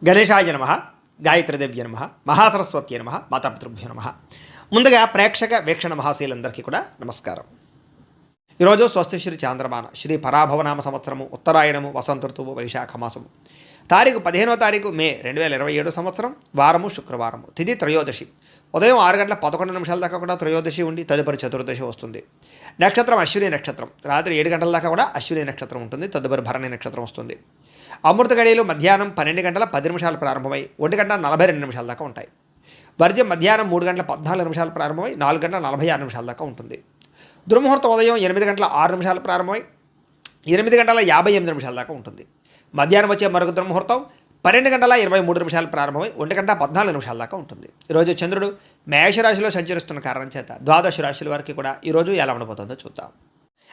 గణేశాయ నమ, గాయత్రీదేవ్య నమ, మహాసరస్వత్యై నమ, మాతాపితృభ్యో నమ. ముందుగా ప్రేక్షక వీక్షణ మహాశీలందరికీ కూడా నమస్కారం. ఈరోజు స్వస్తిశ్రీ చాంద్రమాన శ్రీ పరాభవనామ సంవత్సరము, ఉత్తరాయణము, వసంత ఋతువు, వైశాఖ మాసము, తారీఖు 15వ తారీఖు మే 2027 సంవత్సరం, వారము శుక్రవారము, తిథి త్రయోదశి. ఉదయం 6 గంటల 11 నిమిషాల దాకా కూడా త్రయోదశి ఉండి తదుపరి చతుర్దశి వస్తుంది. నక్షత్రం అశ్విని నక్షత్రం. రాత్రి 7 గంటల దాకా కూడా అశ్విని నక్షత్రం ఉంటుంది. తదుపరి భరణి నక్షత్రం వస్తుంది. అమృత గడియలు మధ్యాహ్నం 12 గంటల 10 నిమిషాలు ప్రారంభమై 1 గంట 42 నిమిషాల దాకా ఉంటాయి. వర్జ్యం మధ్యాహ్నం 3 గంటల 14 నిమిషాలు ప్రారంభమై 4 గంటల 46 నిమిషాల దాకా ఉంటుంది. దుర్ముహూర్తం ఉదయం 8 గంటల 6 నిమిషాలు ప్రారంభమై 8 గంటల 58 నిమిషాల దాకా ఉంటుంది. మధ్యాహ్నం వచ్చే మరొక దుర్ముహూర్తం 12 గంటల 23 నిమిషాలు ప్రారంభమై 1 గంట 14 నిమిషాల దాకా ఉంటుంది. ఈరోజు చంద్రుడు మేషరాశిలో సంచరిస్తున్న కారణం చేత ద్వాదశ రాశుల వారికి కూడా ఈరోజు ఎలా ఉండబోతుందో చూద్దాం.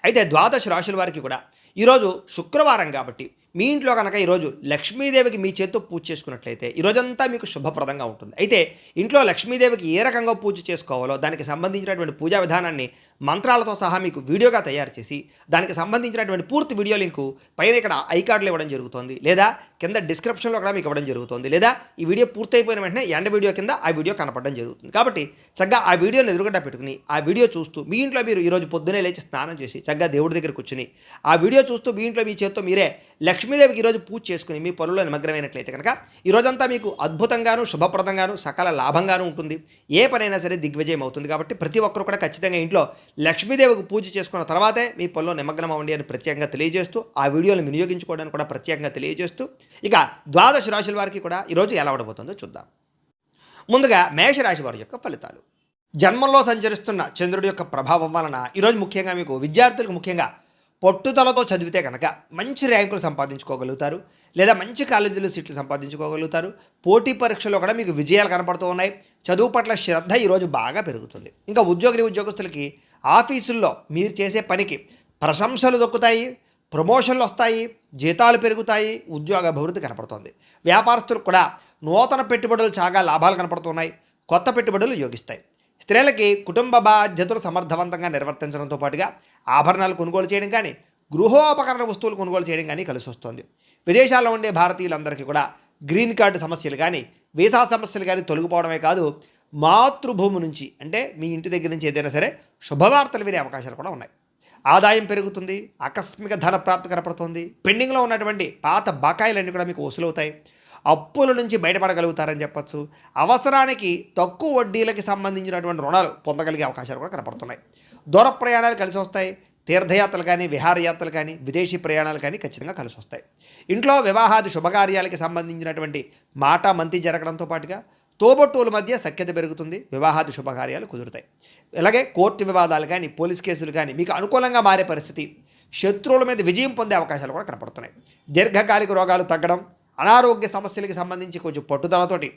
అయితే ద్వాదశ రాశుల వారికి కూడా ఈరోజు శుక్రవారం కాబట్టి మీ ఇంట్లో కనుక ఈరోజు లక్ష్మీదేవికి మీ చేత్తో పూజ చేసుకున్నట్లయితే ఈరోజంతా మీకు శుభప్రదంగా ఉంటుంది. అయితే ఇంట్లో లక్ష్మీదేవికి ఏ రకంగా పూజ చేసుకోవాలో దానికి సంబంధించినటువంటి పూజా విధానాన్ని మంత్రాలతో సహా మీకు వీడియోగా తయారు చేసి దానికి సంబంధించినటువంటి పూర్తి వీడియో లింకు పైన ఇక్కడ ఐకార్డులు ఇవ్వడం జరుగుతుంది, లేదా కింద డిస్క్రిప్షన్లో కూడా మీకు ఇవ్వడం జరుగుతుంది, లేదా ఈ వీడియో పూర్తయిపోయిన వెంటనే ఎండ్ వీడియో కింద ఆ వీడియో కనపడడం జరుగుతుంది. కాబట్టి చక్కగా ఆ వీడియోని ఎదురుగడ్డ పెట్టుకుని ఆ వీడియో చూస్తూ మీ ఇంట్లో మీరు ఈరోజు పొద్దునే లేచి స్నానం చేసి చక్కగా దేవుడి దగ్గర కూర్చుని ఆ వీడియో చూస్తూ మీ ఇంట్లో మీ చేత్తో మీరే లక్ష్మీదేవికి ఈరోజు పూజ చేసుకుని మీ పనుల్లో నిమగ్నమైనట్లయితే కనుక ఈరోజంతా మీకు అద్భుతంగాను శుభప్రదంగాను సకల లాభంగాను ఉంటుంది. ఏ పనైనా సరే దిగ్విజయం అవుతుంది. కాబట్టి ప్రతి ఒక్కరు కూడా ఖచ్చితంగా ఇంట్లో లక్ష్మీదేవికి పూజ చేసుకున్న తర్వాతే మీ పనుల్లో నిమగ్నం అవ్వండి అని ప్రత్యేకంగా తెలియజేస్తూ ఆ వీడియోని వినియోగించుకోవడానికి కూడా ప్రత్యేకంగా తెలియజేస్తూ ఇక ద్వాదశ రాశుల వారికి కూడా ఈరోజు ఎలా ఉండబోతుందో చూద్దాం. ముందుగా మేషరాశి వారి యొక్క ఫలితాలు. జన్మంలో సంచరిస్తున్న చంద్రుడి యొక్క ప్రభావం వలన ఈరోజు ముఖ్యంగా మీకు విద్యార్థులకు ముఖ్యంగా పట్టుదలతో చదివితే కనుక మంచి ర్యాంకులు సంపాదించుకోగలుగుతారు, లేదా మంచి కాలేజీలో సీట్లు సంపాదించుకోగలుగుతారు. పోటీ పరీక్షలో కూడా మీకు విజయాలు కనపడుతూ ఉన్నాయి. చదువు పట్ల శ్రద్ధ ఈరోజు బాగా పెరుగుతుంది. ఇంకా ఉద్యోగస్తులకి ఆఫీసుల్లో మీరు చేసే పనికి ప్రశంసలు దొక్కుతాయి, ప్రమోషన్లు వస్తాయి, జీతాలు పెరుగుతాయి, ఉద్యోగ అభివృద్ధి కనపడుతుంది. వ్యాపారస్తులకు కూడా నూతన పెట్టుబడులు చాలా లాభాలు కనపడుతున్నాయి, కొత్త పెట్టుబడులు యోగిస్తాయి. స్త్రీలకి కుటుంబ బాధ్యతలు సమర్థవంతంగా నిర్వర్తించడంతో పాటుగా ఆభరణాలు కొనుగోలు చేయడం కానీ, గృహోపకరణ వస్తువులు కొనుగోలు చేయడం కానీ కలిసి వస్తుంది. విదేశాల్లో ఉండే భారతీయులందరికీ కూడా గ్రీన్ కార్డు సమస్యలు కానీ, వీసా సమస్యలు కానీ తొలగిపోవడమే కాదు, మాతృభూమి నుంచి అంటే మీ ఇంటి దగ్గర నుంచి ఏదైనా సరే శుభవార్తలు వినే అవకాశాలు కూడా ఉన్నాయి. ఆదాయం పెరుగుతుంది, ఆకస్మిక ధన ప్రాప్తి కనపడుతుంది. పెండింగ్లో ఉన్నటువంటి పాత బకాయిలన్నీ కూడా మీకు వసూలవుతాయి. అప్పుల నుంచి బయటపడగలుగుతారని చెప్పచ్చు. అవసరానికి తక్కువ వడ్డీలకి సంబంధించినటువంటి రుణాలు పొందగలిగే అవకాశాలు కూడా కనపడుతున్నాయి. దూర ప్రయాణాలు కలిసి వస్తాయి. తీర్థయాత్రలు కానీ, విహారయాత్రలు కానీ, విదేశీ ప్రయాణాలు కానీ ఖచ్చితంగా కలిసి వస్తాయి. ఇంట్లో వివాహాది శుభకార్యాలకి సంబంధించినటువంటి మాట మంతి జరగడంతో పాటుగా తోబొట్టువుల మధ్య సఖ్యత పెరుగుతుంది. వివాహాది శుభకార్యాలు కుదురుతాయి. అలాగే కోర్టు వివాదాలు కానీ, పోలీస్ కేసులు కానీ మీకు అనుకూలంగా మారే పరిస్థితి, శత్రువుల మీద విజయం పొందే అవకాశాలు కూడా కనపడుతున్నాయి. దీర్ఘకాలిక రోగాలు తగ్గడం, అనారోగ్య సమస్యలకు సంబంధించి కొంచెం పట్టుదలతోటి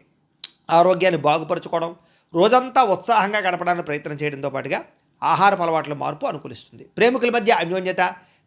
ఆరోగ్యాన్ని బాగుపరచుకోవడం, రోజంతా ఉత్సాహంగా గడపడానికి ప్రయత్నం చేయడంతో పాటుగా ఆహారపు అలవాట్ల మార్పు అనుకూలిస్తుంది. ప్రేమికుల మధ్య అన్యోన్యత,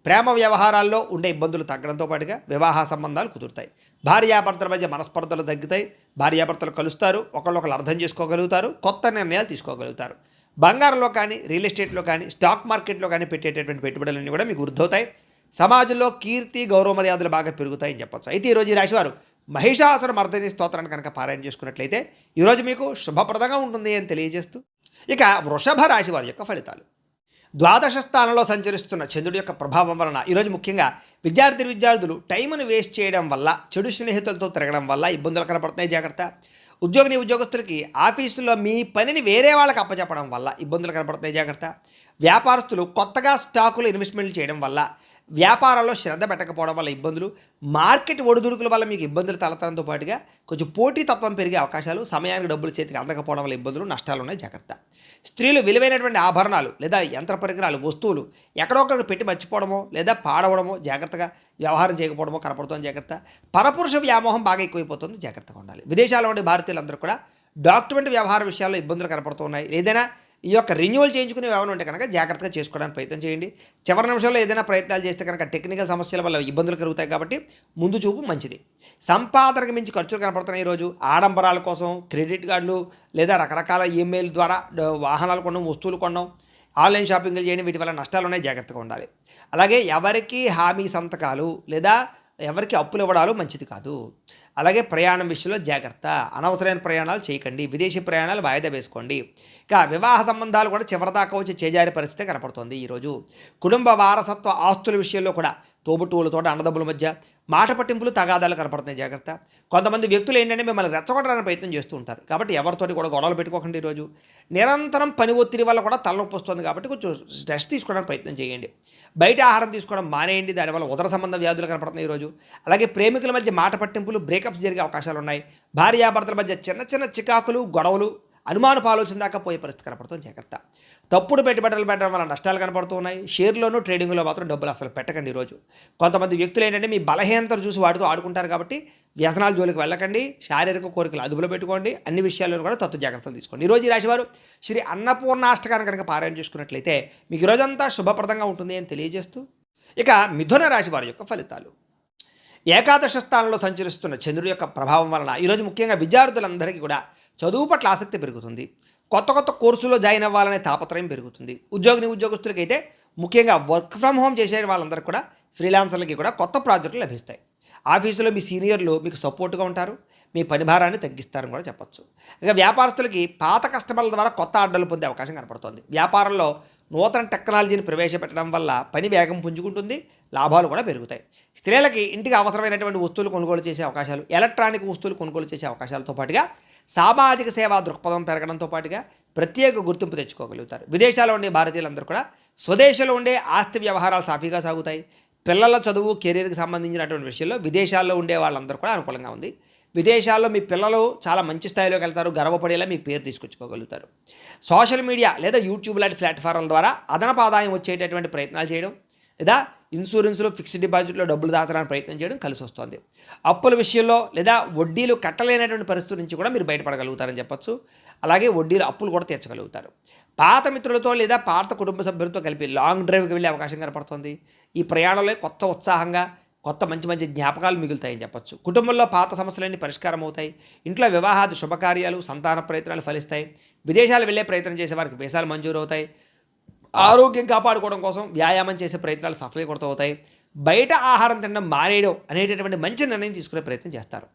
ప్రేమ వ్యవహారాల్లో ఉండే ఇబ్బందులు తగ్గడంతో పాటుగా వివాహ సంబంధాలు కుదురుతాయి. భార్యాభర్తల మధ్య మనస్పర్ధలు తగ్గుతాయి. భార్యాభర్తలు కలుస్తారు, ఒకళ్ళొకళ్ళు అర్థం చేసుకోగలుగుతారు, కొత్త నిర్ణయాలు తీసుకోగలుగుతారు. బంగారంలో కానీ, రియల్ ఎస్టేట్లో కానీ, స్టాక్ మార్కెట్లో కానీ పెట్టేటటువంటి పెట్టుబడులన్నీ కూడా మీకు వృద్ధవుతాయి. సమాజంలో కీర్తి గౌరవ మర్యాదలు బాగా పెరుగుతాయని చెప్పచ్చు. అయితే ఈరోజు ఈ రాశివారు మహిషాసుర మర్దిని స్తోత్రాన్ని కనుక పారాయణ చేసుకున్నట్లయితే ఈరోజు మీకు శుభప్రదంగా ఉంటుంది అని తెలియజేస్తూ ఇక వృషభ రాశి వారి యొక్క ఫలితాలు. ద్వాదశ స్థానంలో సంచరిస్తున్న చంద్రుడి యొక్క ప్రభావం వలన ఈరోజు ముఖ్యంగా విద్యార్థులు టైంను వేస్ట్ చేయడం వల్ల, చెడు స్నేహితులతో తిరగడం వల్ల ఇబ్బందులు కనపడుతున్నాయి, జాగ్రత్త. ఉద్యోగస్తులకి ఆఫీసుల్లో మీ పనిని వేరే వాళ్ళకి అప్పచెప్పడం వల్ల ఇబ్బందులు కనపడుతున్నాయి, జాగ్రత్త. వ్యాపారస్తులు కొత్తగా స్టాకులు ఇన్వెస్ట్మెంట్లు చేయడం వల్ల, వ్యాపారాల్లో శ్రద్ధ పెట్టకపోవడం వల్ల ఇబ్బందులు, మార్కెట్ ఒడిదుడుకుల వల్ల మీకు ఇబ్బందులు తలెత్తడంతో పాటుగా కొంచెం పోటీతత్వం పెరిగే అవకాశాలు, సమయానికి డబ్బులు చేతికి అందకపోవడం వల్ల ఇబ్బందులు, నష్టాలు ఉన్నాయి, జాగ్రత్త. స్త్రీలు విలువైనటువంటి ఆభరణాలు లేదా యంత్ర పరికరాలు, వస్తువులు ఎక్కడొక్కడ పెట్టి మర్చిపోవడమో లేదా పాడవడమో, జాగ్రత్తగా వ్యవహారం చేయకపోవడమో కనపడుతుంది, జాగ్రత్త. పరపురుష వ్యామోహం బాగా ఎక్కువైపోతుంది, జాగ్రత్తగా ఉండాలి. విదేశాల్లో ఉండే భారతీయులందరూ కూడా డాక్యుమెంట్ వ్యవహార విషయాల్లో ఇబ్బందులు కనపడుతున్నాయి. ఏదైనా ఈ యొక్క రెన్యువల్ చేయించుకునే వ్యవహారం ఉంటే కనుక జాగ్రత్తగా చేసుకోవడానికి ప్రయత్నం చేయండి. చివరి నిమిషంలో ఏదైనా ప్రయత్నాలు చేస్తే కనుక టెక్నికల్ సమస్యల వల్ల ఇబ్బందులు కలుగుతాయి. కాబట్టి ముందు చూపు మంచిది. సంపాదనకు మించి ఖర్చులు కనపడుతున్నాయి ఈరోజు. ఆడంబరాల కోసం క్రెడిట్ కార్డులు లేదా రకరకాల ఈమెయిల్ ద్వారా వాహనాలు కొనడం, వస్తువులు కొనడం, ఆన్లైన్ షాపింగ్లు చేయడం, వీటి వల్ల నష్టాలు ఉన్నాయి, జాగ్రత్తగా ఉండాలి. అలాగే ఎవరికి హామీ సంతకాలు లేదా ఎవరికి అప్పులు ఇవ్వడాలు మంచిది కాదు. అలాగే ప్రయాణం విషయంలో జాగ్రత్త, అనవసరమైన ప్రయాణాలు చేయకండి, విదేశీ ప్రయాణాలు వాయిదా వేసుకోండి. ఇక వివాహ సంబంధాలు కూడా చివరిదాకా వచ్చి చేజారే పరిస్థితి కనపడుతోంది ఈరోజు. కుటుంబ వారసత్వ ఆస్తుల విషయంలో కూడా తోబుట్టువులతో అన్నదమ్ముల మధ్య మాట పట్టింపులు తగాదాలు కనపడుతున్నాయి, జాగ్రత్త. కొంతమంది వ్యక్తులు ఏంటంటే మిమ్మల్ని రెచ్చగొట్టడానికి ప్రయత్నం చేస్తూ ఉంటారు, కాబట్టి ఎవరితోటి కూడా గొడవలు పెట్టుకోకండి ఈరోజు. నిరంతరం పని ఒత్తిడి వల్ల కూడా తలనొప్పి వస్తుంది, కాబట్టి కొంచెం రెస్ట్ తీసుకోవడానికి ప్రయత్నం చేయండి. బయట ఆహారం తీసుకోవడం మానేయండి, దానివల్ల ఉదర సంబంధ వ్యాధులు కనపడుతున్నాయి ఈరోజు. అలాగే ప్రేమికుల మధ్య మాట పట్టింపులు, బ్రేకప్స్ జరిగే అవకాశాలు ఉన్నాయి. భార్యాభర్తల మధ్య చిన్న చిన్న చికాకులు, గొడవలు, అనుమానపు ఆలోచన దాకా పోయే పరిస్థితి కనపడుతుంది, జాగ్రత్త. తప్పుడు పెట్టుబడులు పెట్టడం వల్ల నష్టాలు కనపడుతూ ఉన్నాయి. షేర్లోనూ ట్రేడింగ్లో మాత్రం డబ్బులు అసలు పెట్టకండి ఈరోజు. కొంతమంది వ్యక్తులు ఏంటంటే మీ బలహీనతలు చూసి వాటితో ఆడుకుంటారు, కాబట్టి వ్యసనాల జోలికి వెళ్ళకండి. శారీరక కోరికలు అదుపులో పెట్టుకోండి. అన్ని విషయాల్లోనూ కూడా తత్వ జాగ్రత్తలు తీసుకోండి. ఈరోజు ఈ రాశివారు శ్రీ అన్నపూర్ణాష్టకాన్ని కనుక పారాయణ చేసుకున్నట్లయితే మీకు ఈరోజంతా శుభప్రదంగా ఉంటుంది అని తెలియజేస్తూ, ఇక మిథున రాశి వారి యొక్క ఫలితాలు. ఏకాదశ స్థానంలో సంచరిస్తున్న చంద్రుడి యొక్క ప్రభావం వలన ఈరోజు ముఖ్యంగా విద్యార్థులందరికీ కూడా చదువు పట్ల ఆసక్తి పెరుగుతుంది. కొత్త కొత్త కోర్సులో జాయిన్ అవ్వాలనే తాపత్రయం పెరుగుతుంది. ఉద్యోగస్తులకైతే ముఖ్యంగా వర్క్ ఫ్రమ్ హోమ్ చేసే వాళ్ళందరికీ కూడా, ఫ్రీలాన్సర్లకి కూడా కొత్త ప్రాజెక్టులు లభిస్తాయి. ఆఫీసులో మీ సీనియర్లు మీకు సపోర్ట్గా ఉంటారు, మీ పని భారాన్ని తగ్గిస్తారని కూడా చెప్పచ్చు. ఇక వ్యాపారస్తులకి పాత కస్టమర్ల ద్వారా కొత్త ఆర్డర్లు పొందే అవకాశం కనపడుతుంది. వ్యాపారంలో నూతన టెక్నాలజీని ప్రవేశపెట్టడం వల్ల పని వేగం పుంజుకుంటుంది, లాభాలు కూడా పెరుగుతాయి. స్త్రీలకి ఇంటికి అవసరమైనటువంటి వస్తువులు కొనుగోలు చేసే అవకాశాలు, ఎలక్ట్రానిక్ వస్తువులు కొనుగోలు చేసే అవకాశాలతో పాటుగా సామాజిక సేవా దృక్పథం పెరగడంతో పాటుగా ప్రత్యేక గుర్తింపు తెచ్చుకోగలుగుతారు. విదేశాల్లో ఉండే భారతీయులందరూ కూడా స్వదేశంలో ఉండే ఆస్తి వ్యవహారాలు సాఫీగా సాగుతాయి. పిల్లల చదువు, కెరీర్కి సంబంధించినటువంటి విషయంలో విదేశాల్లో ఉండే వాళ్ళందరూ కూడా అనుకూలంగా ఉంది. విదేశాల్లో మీ పిల్లలు చాలా మంచి స్థాయిలోకి వెళ్తారు, గర్వపడేలా మీ పేరు తీసుకొచ్చుకోగలుగుతారు. సోషల్ మీడియా లేదా యూట్యూబ్ లాంటి ప్లాట్ఫామ్ల ద్వారా అదనపు ఆదాయం వచ్చేటటువంటి ప్రయత్నాలు చేయడం, లేదా ఇన్సూరెన్స్లో, ఫిక్స్డ్ డిపాజిట్లో డబ్బులు దాచడానికి ప్రయత్నం చేయడం కలిసి వస్తుంది. అప్పుల విషయంలో లేదా వడ్డీలు కట్టలేనటువంటి పరిస్థితి నుంచి కూడా మీరు బయటపడగలుగుతారని చెప్పొచ్చు. అలాగే వడ్డీలు, అప్పులు కూడా తీర్చగలుగుతారు. పాత మిత్రులతో లేదా పాత కుటుంబ సభ్యులతో కలిపి లాంగ్ డ్రైవ్కి వెళ్ళే అవకాశం కనపడుతుంది. ఈ ప్రయాణంలో కొత్త ఉత్సాహంగా, కొత్త మంచి మంచి జ్ఞాపకాలు మిగులుతాయని చెప్పొచ్చు. కుటుంబంలో పాత సమస్యలన్నీ పరిష్కారం అవుతాయి. ఇంట్లో వివాహాది శుభకార్యాలు, సంతాన ప్రయత్నాలు ఫలిస్తాయి. విదేశాలు వెళ్ళే ప్రయత్నం చేసే వారికి వీసాలు మంజూరు అవుతాయి. ఆరోగ్యం కాపాడుకోవడం కోసం వ్యాయామం చేసే ప్రయత్నాలు సఫలీకృతం అవుతాయి. బయట ఆహారం తినడం మానేయడం అనేటటువంటి మంచి నిర్ణయం తీసుకునే ప్రయత్నం చేస్తారు.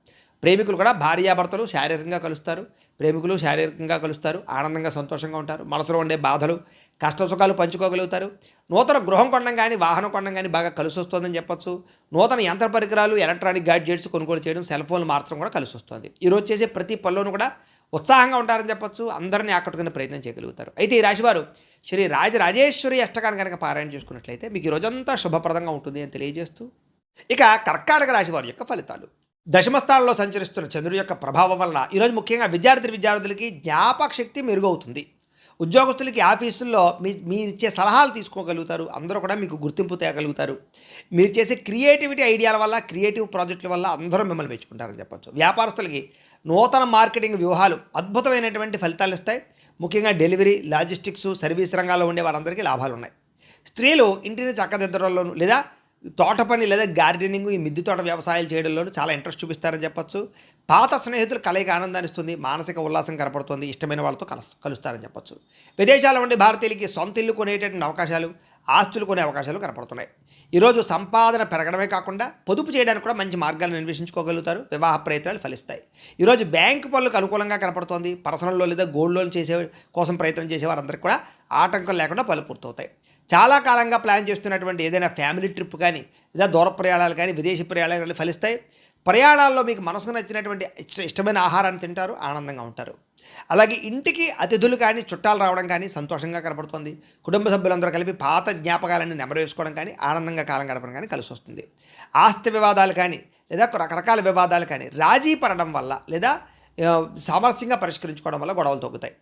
ప్రేమికులు కూడా భార్యాభర్తలు శారీరకంగా కలుస్తారు. ప్రేమికులు శారీరకంగా కలుస్తారు, ఆనందంగా సంతోషంగా ఉంటారు. మనసులో ఉండే బాధలు, కష్ట సుఖాలు పంచుకోగలుగుతారు. నూతన గృహం కొనడం కానీ, వాహనం కొనడం కానీ బాగా కలిసి వస్తుందని చెప్పొచ్చు. నూతన యంత్ర పరికరాలు, ఎలక్ట్రానిక్ గ్యాడ్జెట్స్ కొనుగోలు చేయడం, సెల్ ఫోన్లు మార్చడం కూడా కలిసి వస్తుంది. ఈరోజు చేసే ప్రతి పనిలోనూ కూడా ఉత్సాహంగా ఉంటారని చెప్పొచ్చు. అందరినీ ఆకట్టుకునే ప్రయత్నం చేయగలుగుతారు. అయితే ఈ రాశివారు శ్రీ రాజరాజేశ్వరి అష్టకాన్ని కనుక పారాయణ చేసుకున్నట్లయితే మీకు ఈ రోజంతా శుభప్రదంగా ఉంటుంది అని తెలియజేస్తూ, ఇక కర్కాటక రాశి వారి యొక్క ఫలితాలు. దశమస్థానంలో సంచరిస్తున్న చంద్రుడి యొక్క ప్రభావం వలన ఈరోజు ముఖ్యంగా విద్యార్థులకి జ్ఞాపక శక్తి మెరుగవుతుంది. ఉద్యోగస్తులకి ఆఫీసుల్లో మీరు ఇచ్చే సలహాలు తీసుకోగలుగుతారు. అందరూ కూడా మీకు గుర్తింపు తేగలుగుతారు. మీరు చేసే క్రియేటివిటీ ఐడియాల వల్ల, క్రియేటివ్ ప్రాజెక్టుల వల్ల అందరూ మిమ్మల్ని మెచ్చుకుంటారని చెప్పొచ్చు. వ్యాపారస్తులకి నూతన మార్కెటింగ్ వ్యూహాలు అద్భుతమైనటువంటి ఫలితాలు ఇస్తాయి. ముఖ్యంగా డెలివరీ, లాజిస్టిక్స్, సర్వీస్ రంగాల్లో ఉండే వారందరికీ లాభాలు ఉన్నాయి. స్త్రీలు ఇంటిని చక్కదిద్దడంలోనూ లేదా తోట పని లేదా గార్డెనింగ్, ఈ మిద్దె తోట వ్యవసాయాలు చేయడంలోనూ చాలా ఇంట్రెస్ట్ చూపిస్తారని చెప్పొచ్చు. పాత స్నేహితులు కలయిక ఆనందాన్ని ఇస్తుంది, మానసిక ఉల్లాసం కనపడుతుంది, ఇష్టమైన వాళ్ళతో కలుస్తారని చెప్పొచ్చు. విదేశాల్లో ఉండే భారతీయులకి సొంత ఇల్లు కొనేటటువంటి అవకాశాలు, ఆస్తులు కొనే అవకాశాలు కనపడుతున్నాయి. ఈరోజు సంపాదన పెరగడమే కాకుండా పొదుపు చేయడానికి కూడా మంచి మార్గాలను అన్వేషించుకోగలుగుతారు. వివాహ ప్రయత్నాలు ఫలిస్తాయి. ఈరోజు బ్యాంకు పనులకు అనుకూలంగా కనపడుతోంది. పర్సనల్ లోన్ లేదా గోల్డ్ లోన్ చేసే కోసం ప్రయత్నం చేసే వారందరికీ కూడా ఆటంకం లేకుండా పనులు పూర్తవుతాయి. చాలా కాలంగా ప్లాన్ చేస్తున్నటువంటి ఏదైనా ఫ్యామిలీ ట్రిప్ కానీ, లేదా దూర ప్రయాణాలు కానీ, విదేశీ ప్రయాణాలు కానీ ఫలిస్తాయి. ప్రయాణాల్లో మీకు మనసుకు నచ్చినటువంటి ఇష్టమైన ఆహారాన్ని తింటారు, ఆనందంగా ఉంటారు. అలాగే ఇంటికి అతిథులు కానీ, చుట్టాలు రావడం కానీ సంతోషంగా కనపడుతుంది. కుటుంబ సభ్యులందరూ కలిపి పాత జ్ఞాపకాలన్నీ నెమరేసుకోవడం కానీ, ఆనందంగా కాలం గడపడం కానీ కలిసి వస్తుంది. ఆస్తి వివాదాలు కానీ, లేదా రకరకాల వివాదాలు కానీ రాజీ పడడం వల్ల, లేదా సామరస్యంగా పరిష్కరించుకోవడం వల్ల గొడవలు తగ్గుతాయి.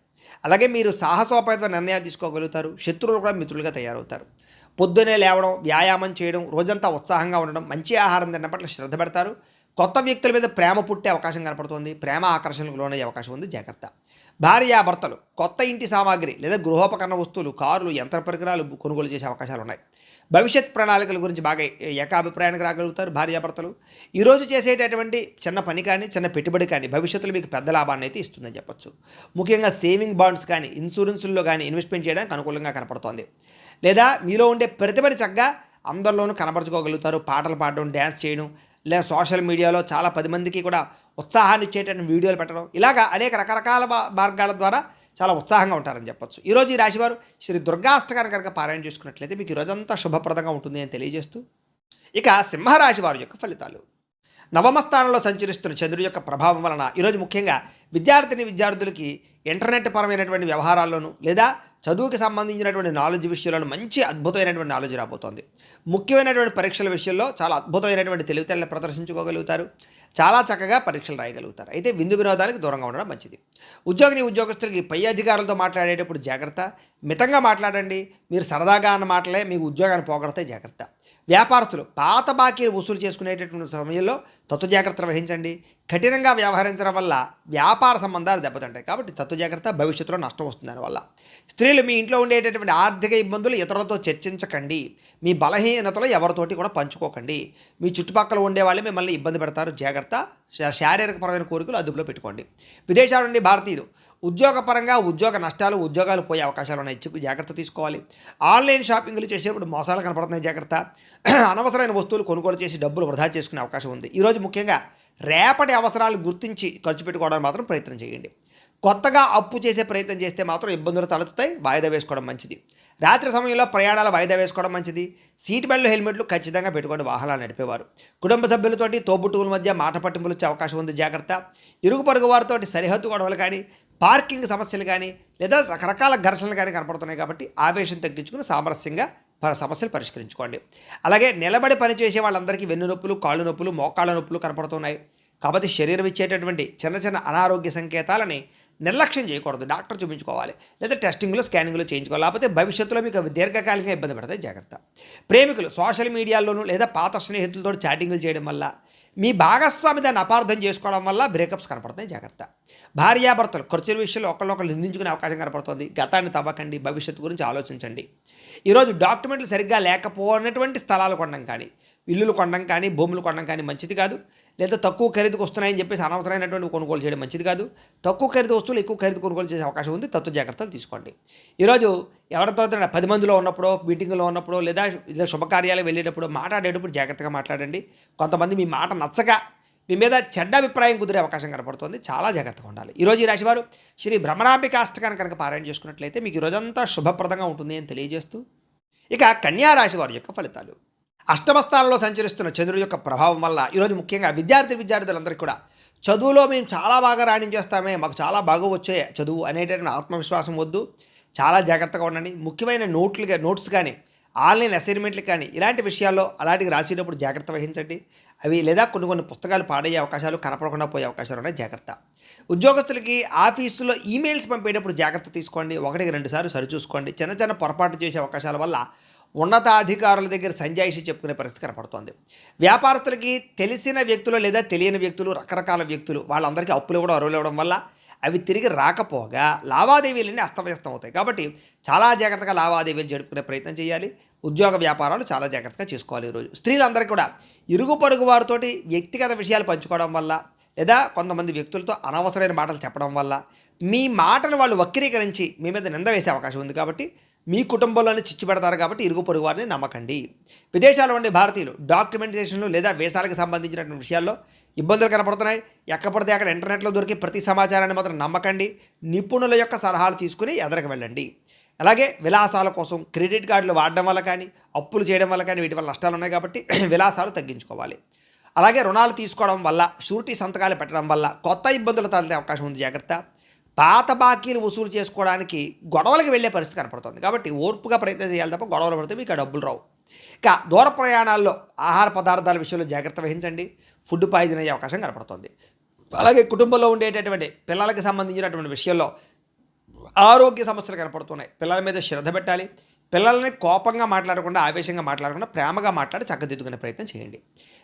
అలాగే మీరు సాహసోపేత నిర్ణయాలు తీసుకోగలుగుతారు. శత్రువులు కూడా మిత్రులుగా తయారవుతారు. పొద్దునే లేవడం, వ్యాయామం చేయడం, రోజంతా ఉత్సాహంగా ఉండడం, మంచి ఆహారం తినడం పట్ల శ్రద్ధ పెడతారు. కొత్త వ్యక్తుల మీద ప్రేమ పుట్టే అవకాశం కనపడుతుంది. ప్రేమ ఆకర్షణకు లోనయ్యే అవకాశం ఉంది, జాగ్రత్త. భార్యాభర్తలు కొత్త ఇంటి సామాగ్రి లేదా గృహోపకరణ వస్తువులు, కార్లు, యంత్ర పరికరాలు కొనుగోలు చేసే అవకాశాలు ఉన్నాయి. భవిష్యత్ ప్రణాళికల గురించి బాగా ఏకాభిప్రాయానికి రాగలుగుతారు భార్యాభర్తలు. ఈరోజు చేసేటటువంటి చిన్న పని కానీ, చిన్న పెట్టుబడి కానీ భవిష్యత్తులో మీకు పెద్ద లాభాన్ని అయితే ఇస్తుందని చెప్పొచ్చు. ముఖ్యంగా సేవింగ్ బాండ్స్ కానీ, ఇన్సూరెన్సుల్లో కానీ ఇన్వెస్ట్మెంట్ చేయడానికి అనుకూలంగా కనపడుతోంది. లేదా మీలో ఉండే ప్రతిభని చక్కగా అందరిలోనూ కనపరచుకోగలుగుతారు. పాటలు పాడడం, డ్యాన్స్ చేయడం, లేదా సోషల్ మీడియాలో చాలా 10 మందికి కూడా ఉత్సాహాన్ని ఇచ్చేటటువంటి వీడియోలు పెట్టడం, ఇలాగా అనేక రకరకాల మార్గాల ద్వారా చాలా ఉత్సాహంగా ఉంటారని చెప్పొచ్చు. ఈరోజు ఈ రాశివారు శ్రీ దుర్గాష్టకాన్ని కనుక పారాయణ చేసుకున్నట్లయితే మీకు ఈ రోజంతా శుభప్రదంగా ఉంటుంది అని తెలియజేస్తూ, ఇక సింహరాశి వారి యొక్క ఫలితాలు. నవమ స్థానంలో సంచరిస్తున్న చంద్రుడి యొక్క ప్రభావం వలన ఈరోజు ముఖ్యంగా విద్యార్థులకి ఇంటర్నెట్ పరమైనటువంటి వ్యవహారాల్లోనూ లేదా చదువుకి సంబంధించినటువంటి నాలెడ్జ్ విషయాలను మంచి అద్భుతమైనటువంటి నాలెడ్జ్ రాబోతోంది. ముఖ్యమైనటువంటి పరీక్షల విషయంలో చాలా అద్భుతమైనటువంటి తెలివితేటలను ప్రదర్శించుకోగలుగుతారు. చాలా చక్కగా పరీక్షలు రాయగలుగుతారు. అయితే విందు వినోదానికి దూరంగా ఉండడం మంచిది. ఉద్యోగస్తులకి పై అధికారులతో మాట్లాడేటప్పుడు జాగ్రత్త. మితంగా మాట్లాడండి. మీరు సరదాగా అన్న మాటలే మీకు ఉద్యోగాన్ని పోగొడతాయి, జాగ్రత్త. వ్యాపారస్తులు పాత బాకీలు వసూలు చేసుకునేటటువంటి సమయంలో తత్వ జాగ్రత్తలు వహించండి. కఠినంగా వ్యవహరించడం వల్ల వ్యాపార సంబంధాలు దెబ్బతింటాయి. కాబట్టి తత్వ జాగ్రత్త, భవిష్యత్తులో నష్టం వస్తుంది దానివల్ల. స్త్రీలు మీ ఇంట్లో ఉండేటటువంటి ఆర్థిక ఇబ్బందులు ఇతరులతో చర్చించకండి. మీ బలహీనతలు ఎవరితోటి కూడా పంచుకోకండి. మీ చుట్టుపక్కల ఉండేవాళ్ళే మిమ్మల్ని ఇబ్బంది పెడతారు, జాగ్రత్త. శారీరకపరమైన కోరికలు అదుపులో పెట్టుకోండి. విదేశాల నుండి భారతీయులు ఉద్యోగపరంగా ఉద్యోగ నష్టాలు, ఉద్యోగాలు పోయే అవకాశాలు ఉన్నాయి, జాగ్రత్త తీసుకోవాలి. ఆన్లైన్ షాపింగ్లు చేసేటప్పుడు మోసాలు కనపడుతున్నాయి, జాగ్రత్త. అనవసరమైన వస్తువులు కొనుగోలు చేసి డబ్బులు వృధా చేసుకునే అవకాశం ఉంది. ఈరోజు ముఖ్యంగా రేపటి అవసరాలు గుర్తించి ఖర్చు పెట్టుకోవడానికి మాత్రం ప్రయత్నం చేయండి. కొత్తగా అప్పు చేసే ప్రయత్నం చేస్తే మాత్రం ఇబ్బందులు తలెత్తుతాయి, వాయిదా వేసుకోవడం మంచిది. రాత్రి సమయంలో ప్రయాణాలు వాయిదా వేసుకోవడం మంచిది. సీట్ బెల్ట్లు, హెల్మెట్లు ఖచ్చితంగా పెట్టుకొని వాహనాలు నడిపేవారు. కుటుంబ సభ్యులతోటి తోబుట్టువుల మధ్య మాట పట్టింపులు వచ్చే అవకాశం ఉంది, జాగ్రత్త. ఇరుగు పొరుగు వారితోటి సరిహద్దు గొడవలు కానీ, పార్కింగ్ సమస్యలు కానీ, లేదా రకరకాల ఘర్షణలు కానీ కనపడుతున్నాయి. కాబట్టి ఆవేశం తగ్గించుకుని సామరస్యంగా సమస్యలు పరిష్కరించుకోండి. అలాగే నిలబడి పనిచేసే వాళ్ళందరికీ వెన్ను నొప్పులు, కాళ్ళు నొప్పులు, మోకాళ్ళ నొప్పులు కనపడుతున్నాయి. కాబట్టి శరీరం ఇచ్చేటటువంటి చిన్న అనారోగ్య సంకేతాలని నిర్లక్ష్యం చేయకూడదు. డాక్టర్ చూపించుకోవాలి, లేదా టెస్టింగ్లు, స్కానింగ్లు చేయించుకోవాలి. లేకపోతే భవిష్యత్తులో మీకు అవి దీర్ఘకాలికంగా ఇబ్బంది పడతాయి, జాగ్రత్త. ప్రేమికులు సోషల్ మీడియాలోనూ లేదా పాత స్నేహితులతో చాటింగ్లు చేయడం వల్ల, మీ భాగస్వామి దాన్ని అపార్థం చేసుకోవడం వల్ల బ్రేకప్స్ కనపడతాయి, జాగ్రత్త. భార్యాభర్తలు ఖర్చుల విషయంలో ఒకళ్ళొకళ్ళు నిందించుకునే అవకాశం కనపడుతుంది. గతాన్ని తవ్వకండి, భవిష్యత్తు గురించి ఆలోచించండి. ఈరోజు డాక్యుమెంట్లు సరిగ్గా లేకపోయినటువంటి స్థలాలు కొనడం కానీ, ఇల్లులు కొనడం కానీ, భూములు కొనడం కానీ మంచిది కాదు. లేదా తక్కువ ఖరీదుకు వస్తున్నాయని చెప్పేసి అనవసరమైనటువంటి కొనుగోలు చేయడం మంచిది కాదు. తక్కువ ఖరీదు వస్తువులు ఎక్కువ ఖరీదు కొనుగోలు చేసే అవకాశం ఉంది, తత్వ జాగ్రత్తలు తీసుకోండి. ఈరోజు ఎవరితో 10 మందిలో ఉన్నప్పుడో, మీటింగ్లో ఉన్నప్పుడో, లేదా శుభకార్యాలు వెళ్ళేటప్పుడు మాట్లాడేటప్పుడు జాగ్రత్తగా మాట్లాడండి. కొంతమంది మీ మాట నచ్చక మీ మీద చెడ్డ అభిప్రాయం కుదిరే అవకాశం కనపడుతుంది, చాలా జాగ్రత్తగా ఉండాలి. ఈరోజు ఈ రాశివారు శ్రీ భ్రమరాంబిక అష్టకాన్ని కనుక పారాయణ చేసుకున్నట్లయితే మీకు ఈ రోజంతా శుభప్రదంగా ఉంటుంది అని తెలియజేస్తూ, ఇక కన్యా రాశి వారి యొక్క ఫలితాలు. అష్టమ స్థానంలో సంచరిస్తున్న చంద్రుడి యొక్క ప్రభావం వల్ల ఈరోజు ముఖ్యంగా విద్యార్థులందరికీ కూడా చదువులో మేము చాలా బాగా రాణించేస్తామే, మాకు చాలా బాగా వచ్చే చదువు అనేటటువంటి ఆత్మవిశ్వాసం వద్దు. చాలా జాగ్రత్తగా ఉండండి. ముఖ్యమైన నోట్స్ కానీ, ఆన్లైన్ అసైన్మెంట్లు కానీ, ఇలాంటి విషయాల్లో అలాంటివి రాసేటప్పుడు జాగ్రత్త వహించండి. అవి లేదా కొన్ని పుస్తకాలు పాడయ్యే అవకాశాలు, కనపడకుండా పోయే అవకాశాలు ఉన్నాయి, జాగ్రత్త. ఉద్యోగస్తులకి ఆఫీసులో ఈమెయిల్స్ పంపేటప్పుడు జాగ్రత్త తీసుకోండి. 1-2 సార్లు సరిచూసుకోండి. చిన్న పొరపాటు చేసే అవకాశాల వల్ల ఉన్నతాధికారుల దగ్గర సంజాయిషి చెప్పుకునే పరిస్థితి కనపడుతోంది. వ్యాపారస్తులకి తెలిసిన వ్యక్తులు లేదా తెలియని వ్యక్తులు, రకరకాల వ్యక్తులు వాళ్ళందరికీ అప్పులు ఇవ్వడం, అరువులు ఇవ్వడం వల్ల అవి తిరిగి రాకపోగా లావాదేవీలన్నీ అస్తవ్యస్తం అవుతాయి. కాబట్టి చాలా జాగ్రత్తగా లావాదేవీలు జరుపుకునే ప్రయత్నం చేయాలి. ఉద్యోగ వ్యాపారాలు చాలా జాగ్రత్తగా చేసుకోవాలి. ఈరోజు స్త్రీలందరికీ కూడా ఇరుగు పొరుగు వారితోటి వ్యక్తిగత విషయాలు పంచుకోవడం వల్ల, లేదా కొంతమంది వ్యక్తులతో అనవసరమైన మాటలు చెప్పడం వల్ల మీ మాటను వాళ్ళు వక్రీకరించి మీ మీద నింద వేసే అవకాశం ఉంది. కాబట్టి మీ కుటుంబంలోనే చిచ్చు పెడతారు. కాబట్టి ఇరుగు పొరుగు వారిని నమ్మకండి. విదేశాల్లో ఉండే భారతీయులు డాక్యుమెంటేషన్లు లేదా వీసాలకు సంబంధించినటువంటి విషయాల్లో ఇబ్బందులు కనపడుతున్నాయి. ఎక్కడిపడితే అక్కడ ఇంటర్నెట్లో దొరికి ప్రతి సమాచారాన్ని మాత్రం నమ్మకండి. నిపుణుల యొక్క సలహాలు తీసుకుని ఎదరికి వెళ్ళండి. అలాగే విలాసాల కోసం క్రెడిట్ కార్డులు వాడడం వల్ల కానీ, అప్పులు చేయడం వల్ల కానీ వీటి వల్ల నష్టాలు ఉన్నాయి. కాబట్టి విలాసాలు తగ్గించుకోవాలి. అలాగే రుణాలు తీసుకోవడం వల్ల, షూరిటీ సంతకాలు పెట్టడం వల్ల కొత్త ఇబ్బందులు తలెత్తే అవకాశం ఉంది, జాగ్రత్త. పాత బాకీలు వసూలు చేసుకోవడానికి గొడవలకు వెళ్ళే పరిస్థితి కనపడుతుంది. కాబట్టి ఓర్పుగా ప్రయత్నం చేయాలి తప్ప గొడవలు పడితే మీకు ఆ డబ్బులు రావు. ఇక దూర ప్రయాణాల్లో ఆహార పదార్థాల విషయంలో జాగ్రత్త వహించండి. ఫుడ్ పాయిజన్ అయ్యే అవకాశం కనపడుతుంది. అలాగే కుటుంబంలో ఉండేటటువంటి పిల్లలకి సంబంధించినటువంటి విషయంలో ఆరోగ్య సమస్యలు కనపడుతున్నాయి. పిల్లల మీద శ్రద్ధ పెట్టాలి. పిల్లల్ని కోపంగా మాట్లాడకుండా, ఆవేశంగా మాట్లాడకుండా ప్రేమగా మాట్లాడి చక్కదిద్దుకునే ప్రయత్నం చేయండి.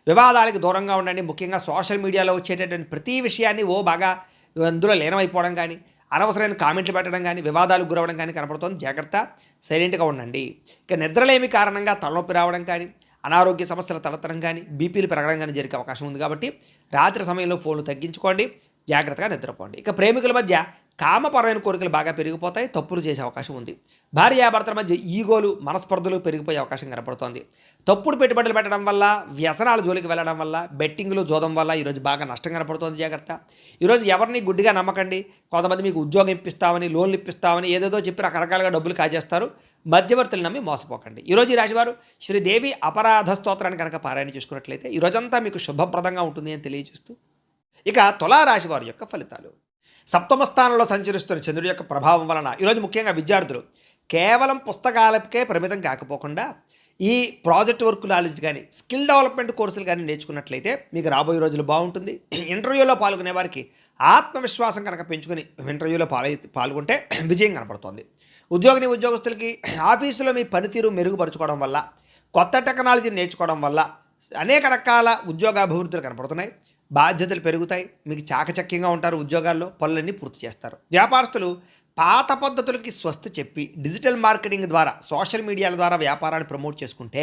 వివాదాలకు దూరంగా ఉండండి. ముఖ్యంగా సోషల్ మీడియాలో వచ్చేటటువంటి ప్రతి విషయాన్ని బాగా అందులో లీనమైపోవడం కానీ, అనవసరమైన కామెంట్లు పెట్టడం కానీ, వివాదాలకు గురవడం కానీ కనపడుతుంది, జాగ్రత్త. సైలెంట్గా ఉండండి. ఇక నిద్రలేమి కారణంగా తలనొప్పి రావడం కానీ, అనారోగ్య సమస్యలు తలెత్తడం కానీ, బీపీలు పెరగడం కానీ జరిగే అవకాశం ఉంది. కాబట్టి రాత్రి సమయంలో ఫోన్లు తగ్గించుకోండి. జాగ్రత్తగా నిద్రపోండి. ఇక ప్రేమికుల మధ్య కామపరమైన కోరికలు బాగా పెరిగిపోతాయి. తప్పులు చేసే అవకాశం ఉంది. భార్యాభర్తల మధ్య ఈగోలు, మనస్పర్ధలు పెరిగిపోయే అవకాశం కనపడుతోంది. తప్పుడు పెట్టుబడులు పెట్టడం వల్ల, వ్యసనాల జోలికి వెళ్ళడం వల్ల, బెట్టింగ్లు, జోదం వల్ల ఈరోజు బాగా నష్టం కనపడుతోంది. జాగ్రత్త. ఈరోజు ఎవరిని గుడ్డిగా నమ్మకండి. కొంతమంది మీకు ఉద్యోగం ఇప్పిస్తామని, లోన్లు ఇప్పిస్తామని ఏదేదో చెప్పి రకరకాలుగా డబ్బులు కాజేస్తారు. మధ్యవర్తులు నమ్మి మోసపోకండి. ఈరోజు ఈ రాశివారు శ్రీదేవి అపరాధ స్తోత్రాన్ని కనుక పారాయణ చేసుకున్నట్లయితే ఈరోజంతా మీకు శుభప్రదంగా ఉంటుంది అని తెలియజేస్తూ, ఇక తులారాశి వారి యొక్క ఫలితాలు. సప్తమ స్థానంలో సంచరిస్తున్న చంద్రుడి యొక్క ప్రభావం వలన ఈరోజు ముఖ్యంగా విద్యార్థులు కేవలం పుస్తకాలకే పరిమితం కాకపోకుండా ఈ ప్రాజెక్ట్ వర్క్ నాలెడ్జ్ కానీ, స్కిల్ డెవలప్మెంట్ కోర్సులు కానీ నేర్చుకున్నట్లయితే మీకు రాబోయే రోజులు బాగుంటుంది. ఇంటర్వ్యూలో పాల్గొనే వారికి ఆత్మవిశ్వాసం కనుక పెంచుకొని ఇంటర్వ్యూలో పాల్గొంటే విజయం కనపడుతోంది. ఉద్యోగస్తులకి ఆఫీసులో మీ పనితీరు మెరుగుపరుచుకోవడం వల్ల, కొత్త టెక్నాలజీని నేర్చుకోవడం వల్ల అనేక రకాల ఉద్యోగ అభివృద్ధులు కనపడుతున్నాయి. బాధ్యతలు పెరుగుతాయి. మీకు చాకచక్యంగా ఉంటారు. ఉద్యోగాల్లో పనులన్నీ పూర్తి చేస్తారు. వ్యాపారస్తులు పాత పద్ధతులకి స్వస్తి చెప్పి డిజిటల్ మార్కెటింగ్ ద్వారా, సోషల్ మీడియాల ద్వారా వ్యాపారాన్ని ప్రమోట్ చేసుకుంటే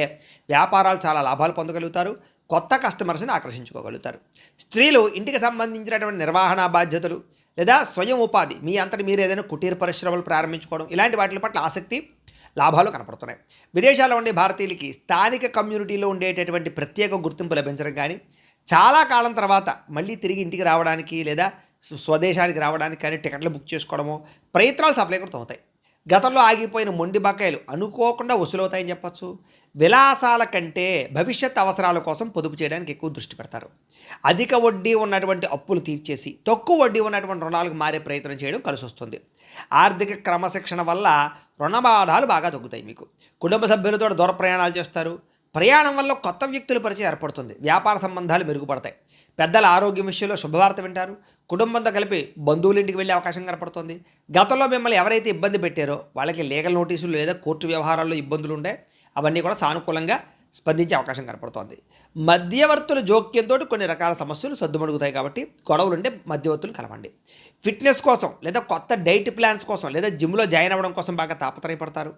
వ్యాపారాలు చాలా లాభాలు పొందగలుగుతారు. కొత్త కస్టమర్స్ని ఆకర్షించుకోగలుగుతారు. స్త్రీలు ఇంటికి సంబంధించినటువంటి నిర్వహణ బాధ్యతలు లేదా స్వయం ఉపాధి, మీ అంతటి మీరు ఏదైనా కుటీర పరిశ్రమలు ప్రారంభించుకోవడం, ఇలాంటి వాటి పట్ల ఆసక్తి, లాభాలు కనపడుతున్నాయి. విదేశాల్లో ఉండే భారతీయులకి స్థానిక కమ్యూనిటీలో ఉండేటటువంటి ప్రత్యేక గుర్తింపు లభించడం కానీ, చాలా కాలం తర్వాత మళ్ళీ తిరిగి ఇంటికి రావడానికి లేదా స్వదేశానికి రావడానికి కానీ టికెట్లు బుక్ చేసుకోవడము, ప్రయత్నాలు సఫలీకృతం అవుతాయి. గతంలో ఆగిపోయిన మొండి బకాయిలు అనుకోకుండా వసూలవుతాయని చెప్పచ్చు. విలాసాల కంటే భవిష్యత్ అవసరాల కోసం పొదుపు చేయడానికి ఎక్కువ దృష్టి పెడతారు. అధిక వడ్డీ ఉన్నటువంటి అప్పులు తీర్చేసి తక్కువ వడ్డీ ఉన్నటువంటి రుణాలకు మారే ప్రయత్నం చేయడం కలిసి వస్తుంది. ఆర్థిక క్రమశిక్షణ వల్ల రుణబాధాలు బాగా తగ్గుతాయి. మీకు కుటుంబ సభ్యులతో దూర ప్రయాణాలు చేస్తారు. ప్రయాణం వల్ల కొత్త వ్యక్తుల పరిచయం ఏర్పడుతుంది. వ్యాపార సంబంధాలు మెరుగుపడతాయి. పెద్దల ఆరోగ్యం విషయంలో శుభవార్త వింటారు. కుటుంబంతో కలిపి బంధువుల ఇంటికి వెళ్ళే అవకాశం కనపడుతుంది. గతంలో మిమ్మల్ని ఎవరైతే ఇబ్బంది పెట్టారో వాళ్ళకి లీగల్ నోటీసులు లేదా కోర్టు వ్యవహారాల్లో ఇబ్బందులు ఉండే అవన్నీ కూడా సానుకూలంగా స్పందించే అవకాశం కనపడుతోంది. మధ్యవర్తుల జోక్యంతో కొన్ని రకాల సమస్యలు సద్దుమణుగుతాయి. కాబట్టి గొడవలుంటే మధ్యవర్తులు కలవండి. ఫిట్నెస్ కోసం లేదా కొత్త డైట్ ప్లాన్స్ కోసం లేదా జిమ్లో జాయిన్ అవ్వడం కోసం బాగా తాపత్రయపడతారు.